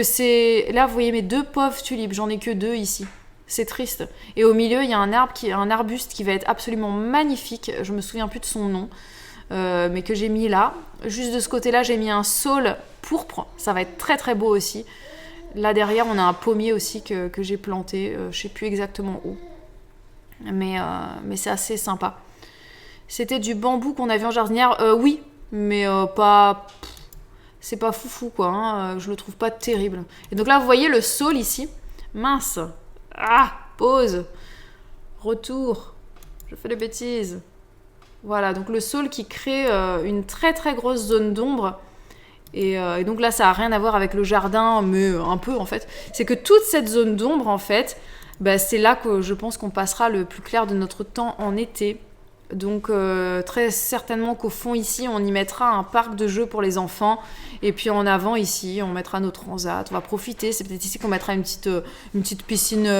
c'est... Là, vous voyez mes 2 pauvres tulipes. J'en ai que 2 ici. C'est triste. Et au milieu, il y a un arbuste qui va être absolument magnifique. Je me souviens plus de son nom. Mais que j'ai mis là. Juste de ce côté-là, j'ai mis un saule pourpre. Ça va être très très beau aussi. Là derrière, on a un pommier aussi que j'ai planté. Je sais plus exactement où. Mais c'est assez sympa. C'était du bambou qu'on avait en jardinière. Oui, mais pas... C'est pas foufou quoi. Hein. Je le trouve pas terrible. Et donc là, vous voyez le saule ici. Mince. Ah, pause. Retour. Je fais des bêtises. Voilà, donc le saule qui crée une très très grosse zone d'ombre. Et donc là, ça n'a rien à voir avec le jardin, mais un peu en fait. C'est que toute cette zone d'ombre, en fait, bah, c'est là que je pense qu'on passera le plus clair de notre temps en été. Donc très certainement qu'au fond ici, on y mettra un parc de jeux pour les enfants. Et puis en avant ici, on mettra nos transats. On va profiter. C'est peut-être ici qu'on mettra une petite piscine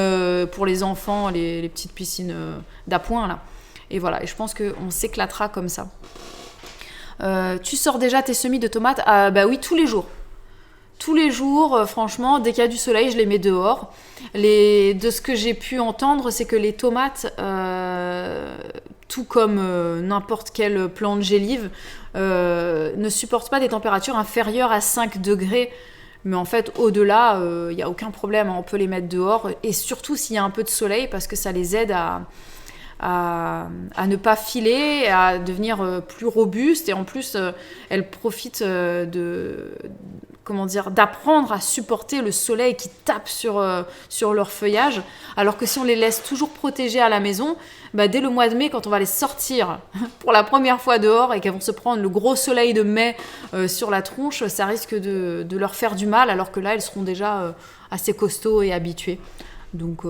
pour les enfants, les petites piscines d'appoint là. Et voilà, et je pense qu'on s'éclatera comme ça. Tu sors déjà tes semis de tomates? Bah oui, tous les jours. Tous les jours, franchement, dès qu'il y a du soleil, je les mets dehors. De ce que j'ai pu entendre, c'est que les tomates, tout comme n'importe quelle plante gélive, ne supportent pas des températures inférieures à 5 degrés. Mais en fait, au-delà, il n'y a aucun problème, on peut les mettre dehors. Et surtout s'il y a un peu de soleil, parce que ça les aide à ne pas filer, à devenir plus robuste, et en plus elles profitent d'apprendre à supporter le soleil qui tape sur leur feuillage, alors que si on les laisse toujours protégées à la maison, bah, dès le mois de mai, quand on va les sortir pour la première fois dehors et qu'elles vont se prendre le gros soleil de mai sur la tronche, ça risque de leur faire du mal, alors que là elles seront déjà assez costauds et habituées. Donc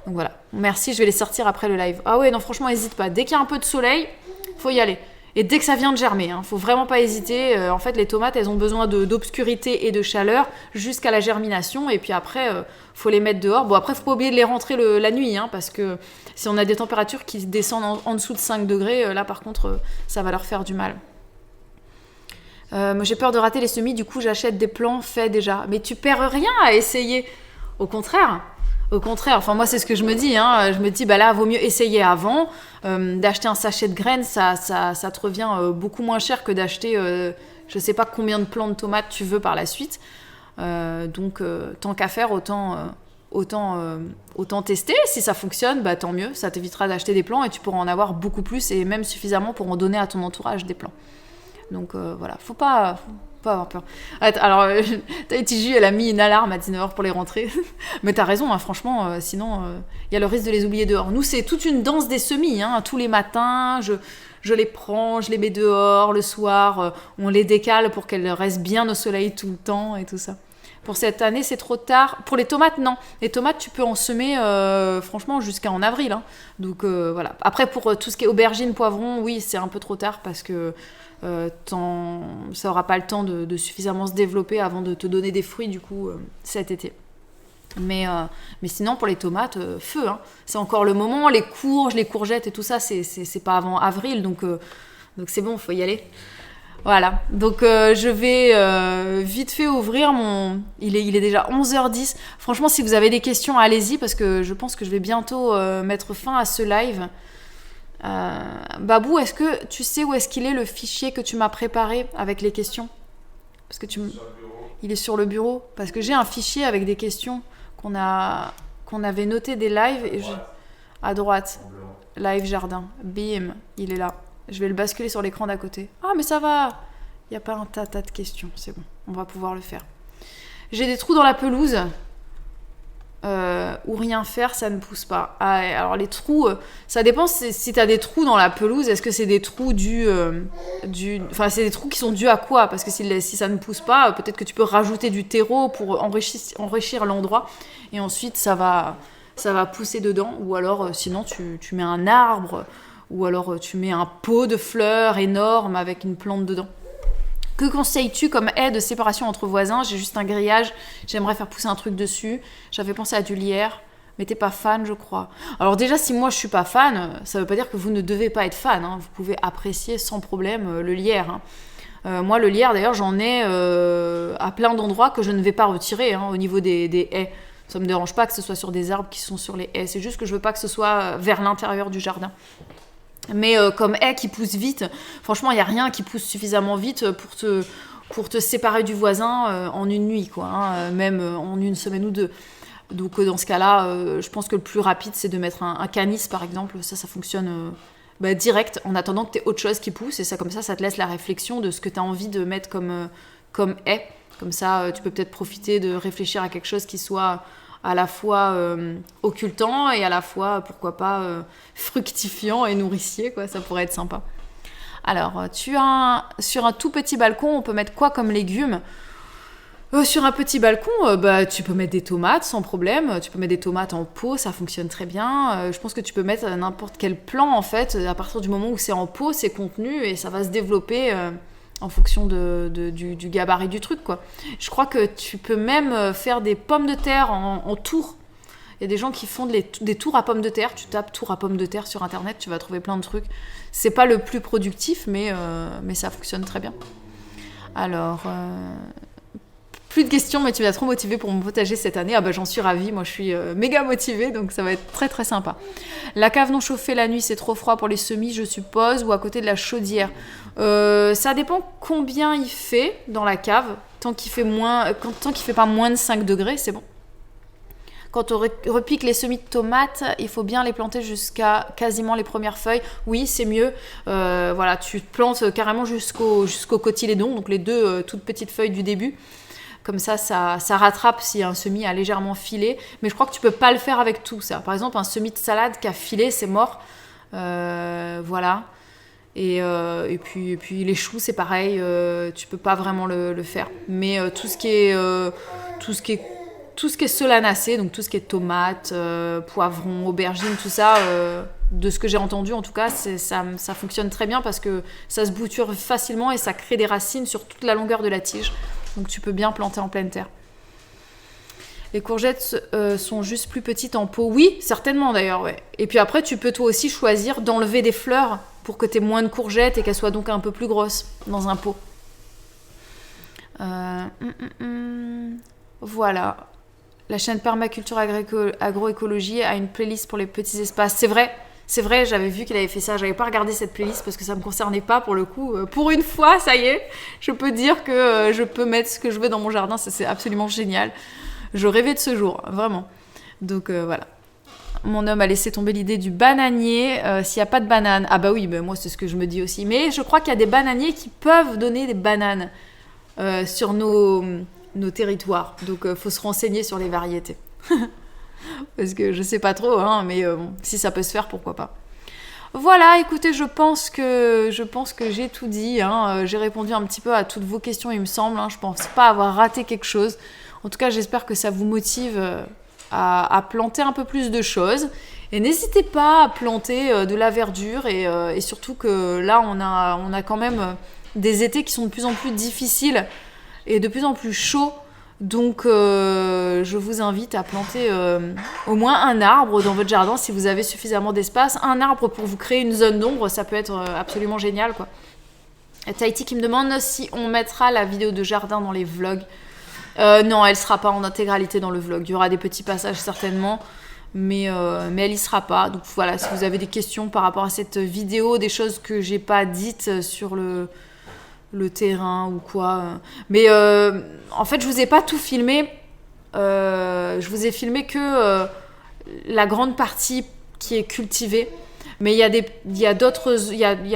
voilà, merci, je vais les sortir après le live. Ah ouais, non franchement, n'hésite pas. Dès qu'il y a un peu de soleil, faut y aller. Et dès que ça vient de germer, faut vraiment pas hésiter. En fait, les tomates, elles ont besoin d'obscurité et de chaleur jusqu'à la germination. Et puis après, faut les mettre dehors. Bon, après, faut pas oublier de les rentrer la nuit, parce que si on a des températures qui descendent en dessous de 5 degrés, là par contre, ça va leur faire du mal. Moi, j'ai peur de rater les semis, du coup, j'achète des plants faits déjà. Mais tu perds rien à essayer. Au contraire, enfin moi c'est ce que je me dis, je me dis bah là vaut mieux essayer avant, d'acheter un sachet de graines, ça te revient beaucoup moins cher que d'acheter je sais pas combien de plants de tomates tu veux par la suite, donc tant qu'à faire autant tester, si ça fonctionne bah tant mieux, ça t'évitera d'acheter des plants et tu pourras en avoir beaucoup plus et même suffisamment pour en donner à ton entourage des plants. Donc voilà, faut pas avoir peur. Alors, Tahiti elle a mis une alarme à 19h pour les rentrer. Mais t'as raison, franchement, sinon, il y a le risque de les oublier dehors. Nous, c'est toute une danse des semis. Tous les matins, je les prends, je les mets dehors. Le soir, on les décale pour qu'elles restent bien au soleil tout le temps et tout ça. Pour cette année, c'est trop tard. Pour les tomates, non. Les tomates, tu peux en semer, franchement, jusqu'en avril. Donc, voilà. Après, pour tout ce qui est aubergines, poivrons, oui, c'est un peu trop tard parce que ça aura pas le temps de suffisamment se développer avant de te donner des fruits du coup cet été. Mais sinon pour les tomates, feu, c'est encore le moment. Les courges, les courgettes et tout ça, c'est pas avant avril, donc c'est bon, faut y aller. Voilà, donc je vais vite fait ouvrir il est déjà 11h10. Franchement, si vous avez des questions, allez-y, parce que je pense que je vais bientôt mettre fin à ce live. Babou, est-ce que tu sais où est-ce qu'il est le fichier que tu m'as préparé avec les questions? Parce que il est sur le bureau. Parce que j'ai un fichier avec des questions qu'on avait noté des lives et à droite, live jardin. Bim, il est là. Je vais le basculer sur l'écran d'à côté. Ah mais ça va, il n'y a pas un tas de questions, c'est bon, on va pouvoir le faire. J'ai des trous dans la pelouse. Ou rien faire, ça ne pousse pas. Alors les trous, ça dépend si tu as des trous dans la pelouse, est-ce que c'est des trous enfin c'est des trous qui sont dus à quoi? Parce que si ça ne pousse pas, peut-être que tu peux rajouter du terreau pour enrichir l'endroit et ensuite ça va pousser dedans, ou alors sinon tu mets un arbre, ou alors tu mets un pot de fleurs énorme avec une plante dedans. Que conseilles-tu comme aide de séparation entre voisins? J'ai juste un grillage, j'aimerais faire pousser un truc dessus. J'avais pensé à du lierre. mais t'es pas fan, je crois. Alors déjà, si moi je suis pas fan, ça veut pas dire que vous ne devez pas être fan, hein. Vous pouvez apprécier sans problème le lierre, hein. Moi, le lierre, d'ailleurs, j'en ai à plein d'endroits que je ne vais pas retirer, hein, au niveau des haies. Ça me dérange pas que ce soit sur des arbres qui sont sur les haies. C'est juste que je veux pas que ce soit vers l'intérieur du jardin. Mais comme haies qui poussent vite, franchement, il y a rien qui pousse suffisamment vite pour te séparer du voisin en une nuit, quoi, hein, même en une semaine ou deux. Donc dans ce cas-là, je pense que le plus rapide, c'est de mettre un canis, par exemple. Ça fonctionne direct, en attendant que tu aies autre chose qui pousse. Et ça, comme ça te laisse la réflexion de ce que tu as envie de mettre comme haie. Comme ça, tu peux peut-être profiter de réfléchir à quelque chose qui soit à la fois occultant et à la fois, pourquoi pas, fructifiant et nourricier, quoi. Ça pourrait être sympa. Alors, sur un tout petit balcon, on peut mettre quoi comme légumes ? Sur un petit balcon, tu peux mettre des tomates sans problème. Tu peux mettre des tomates en pot, ça fonctionne très bien. Je pense que tu peux mettre n'importe quel plant, en fait. À partir du moment où c'est en pot, c'est contenu et ça va se développer en fonction du gabarit du truc, quoi. Je crois que tu peux même faire des pommes de terre en tours. Il y a des gens qui font des tours à pommes de terre. Tu tapes tours à pommes de terre sur internet, tu vas trouver plein de trucs. C'est pas le plus productif, mais ça fonctionne très bien. Alors, plus de questions, mais tu m'as trop motivée pour mon potager cette année. J'en suis ravie, moi je suis méga motivée, donc ça va être très très sympa. La cave non chauffée la nuit, c'est trop froid pour les semis, je suppose, ou à côté de la chaudière. Ça dépend combien il fait dans la cave. Tant qu'il fait pas moins de 5 degrés, c'est bon. Quand on repique les semis de tomates, il faut bien les planter jusqu'à quasiment les premières feuilles. Oui, c'est mieux. Voilà, tu plantes carrément jusqu'au cotylédon, donc les deux toutes petites feuilles du début. Comme ça rattrape si un semis a légèrement filé. Mais je crois que tu peux pas le faire avec tout ça. Par exemple, un semis de salade qui a filé, c'est mort. Voilà. Et puis les choux, c'est pareil. Tu peux pas vraiment le faire. Mais tout ce qui est solanacé, donc tout ce qui est tomates, poivrons, aubergines, tout ça, de ce que j'ai entendu en tout cas, ça fonctionne très bien parce que ça se bouture facilement et ça crée des racines sur toute la longueur de la tige. Donc tu peux bien planter en pleine terre. Les courgettes sont juste plus petites en pot. Oui, certainement d'ailleurs, ouais. Et puis après, tu peux toi aussi choisir d'enlever des fleurs pour que tu aies moins de courgettes et qu'elles soient donc un peu plus grosses dans un pot. Voilà. La chaîne Permaculture Agroécologie a une playlist pour les petits espaces. C'est vrai, j'avais vu qu'elle avait fait ça. J'avais pas regardé cette playlist parce que ça me concernait pas pour le coup. Pour une fois, ça y est, je peux dire que je peux mettre ce que je veux dans mon jardin. Ça, c'est absolument génial. Je rêvais de ce jour, vraiment. Donc voilà. Mon homme a laissé tomber l'idée du bananier. S'il n'y a pas de banane, oui, moi c'est ce que je me dis aussi. Mais je crois qu'il y a des bananiers qui peuvent donner des bananes sur nos territoires. Donc faut se renseigner sur les variétés. Parce que je sais pas trop, hein, mais si ça peut se faire, pourquoi pas. Voilà, écoutez, je pense que j'ai tout dit, hein. J'ai répondu un petit peu à toutes vos questions, il me semble, hein. Je pense pas avoir raté quelque chose. En tout cas, j'espère que ça vous motive à planter un peu plus de choses. Et n'hésitez pas à planter de la verdure et surtout que là, on a quand même des étés qui sont de plus en plus difficiles et de plus en plus chauds. Donc je vous invite à planter au moins un arbre dans votre jardin si vous avez suffisamment d'espace. Un arbre pour vous créer une zone d'ombre, ça peut être absolument génial, quoi. Et Tahiti qui me demande si on mettra la vidéo de jardin dans les vlogs. Non, elle sera pas en intégralité dans le vlog. Il y aura des petits passages certainement, mais elle y sera pas. Donc voilà, si vous avez des questions par rapport à cette vidéo, des choses que j'ai pas dites sur le terrain ou quoi. Mais en fait, je vous ai pas tout filmé. Je vous ai filmé que la grande partie qui est cultivée. Mais il y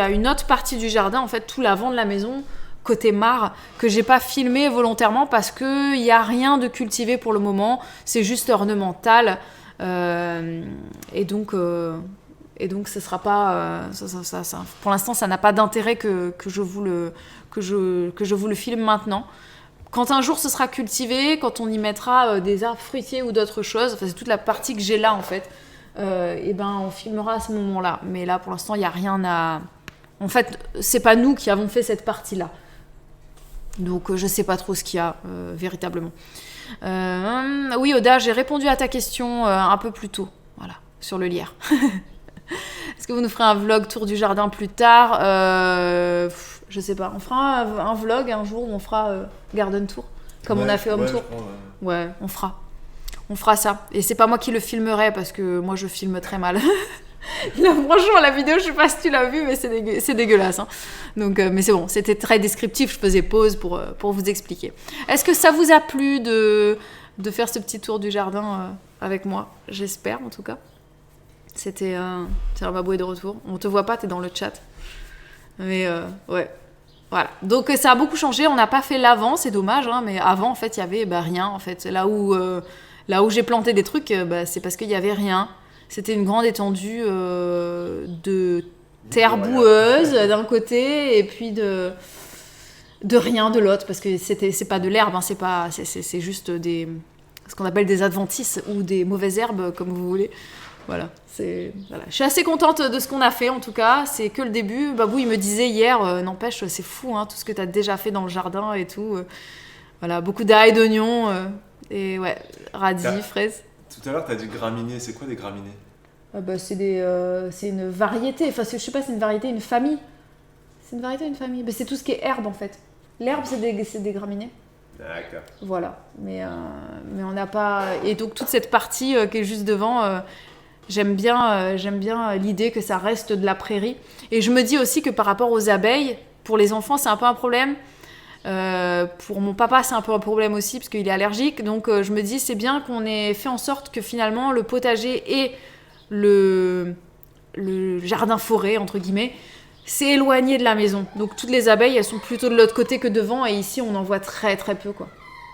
a une autre partie du jardin, en fait, tout l'avant de la maison, côté mare, que j'ai pas filmé volontairement parce que il y a rien de cultivé pour le moment. C'est juste ornemental. Et donc ce sera pas ça, pour l'instant ça n'a pas d'intérêt que je vous le filme maintenant. Quand un jour ce sera cultivé, quand on y mettra des arbres fruitiers ou d'autres choses, c'est toute la partie que j'ai là en fait, et on filmera à ce moment-là. Mais là pour l'instant il y a rien à, en fait c'est pas nous qui avons fait cette partie là. Donc je sais pas trop ce qu'il y a véritablement. Oui Oda, j'ai répondu à ta question un peu plus tôt, voilà, sur le lierre. Est-ce que vous nous ferez un vlog tour du jardin plus tard? Je sais pas, on fera un vlog un jour où on fera garden tour, comme on a fait home tour. Ouais, on fera ça. Et c'est pas moi qui le filmerai parce que moi je filme très mal. Là, franchement, la vidéo, je sais pas si tu l'as vue, mais c'est dégueulasse. Hein. Donc, mais c'est bon, c'était très descriptif. Je faisais pause pour vous expliquer. Est-ce que ça vous a plu de faire ce petit tour du jardin avec moi? J'espère, en tout cas. C'était Babou est de retour. On te voit pas, t'es dans le chat. Mais ouais. Voilà. Donc, ça a beaucoup changé. On n'a pas fait l'avant, c'est dommage. Hein, mais avant, en fait, il y avait rien. En fait, là où j'ai planté des trucs, c'est parce qu'il y avait rien. C'était une grande étendue de terre boueuse d'un côté et puis de rien de l'autre parce que c'est pas de l'herbe, hein, c'est juste ce qu'on appelle des adventices ou des mauvaises herbes comme vous voulez. Voilà. Je suis assez contente de ce qu'on a fait en tout cas. C'est que le début. Babou il me disait hier, n'empêche c'est fou hein, tout ce que t'as déjà fait dans le jardin et tout. Voilà, beaucoup d'ail, d'oignons et ouais, radis, fraises. Tout à l'heure, tu as dit graminées. C'est quoi des graminées? C'est une variété. Enfin, je sais pas, c'est une variété, une famille. C'est une variété, une famille. C'est tout ce qui est herbe, en fait. L'herbe, c'est des graminées. D'accord. Voilà. Mais on n'a pas... Et donc, toute cette partie qui est juste devant, j'aime bien l'idée que ça reste de la prairie. Et je me dis aussi que par rapport aux abeilles, pour les enfants, c'est un peu un problème. Pour mon papa c'est un peu un problème aussi parce qu'il est allergique donc je me dis c'est bien qu'on ait fait en sorte que finalement le potager et le jardin forêt entre guillemets c'est éloigné de la maison donc toutes les abeilles elles sont plutôt de l'autre côté que devant et ici on en voit très très peu quoi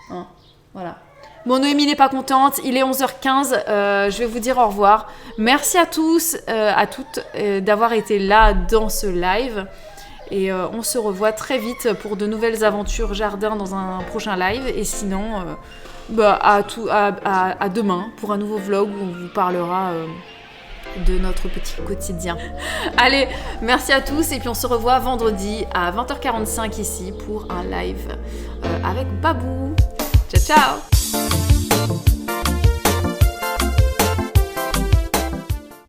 hein, voilà. Bon, Noémie n'est pas contente, il est 11h15, je vais vous dire au revoir. Merci à tous, à toutes d'avoir été là dans ce live. Et on se revoit très vite pour de nouvelles aventures jardin dans un prochain live. Et sinon, à demain pour un nouveau vlog où on vous parlera de notre petit quotidien. Allez, merci à tous et puis on se revoit vendredi à 20h45 ici pour un live avec Babou. Ciao, ciao!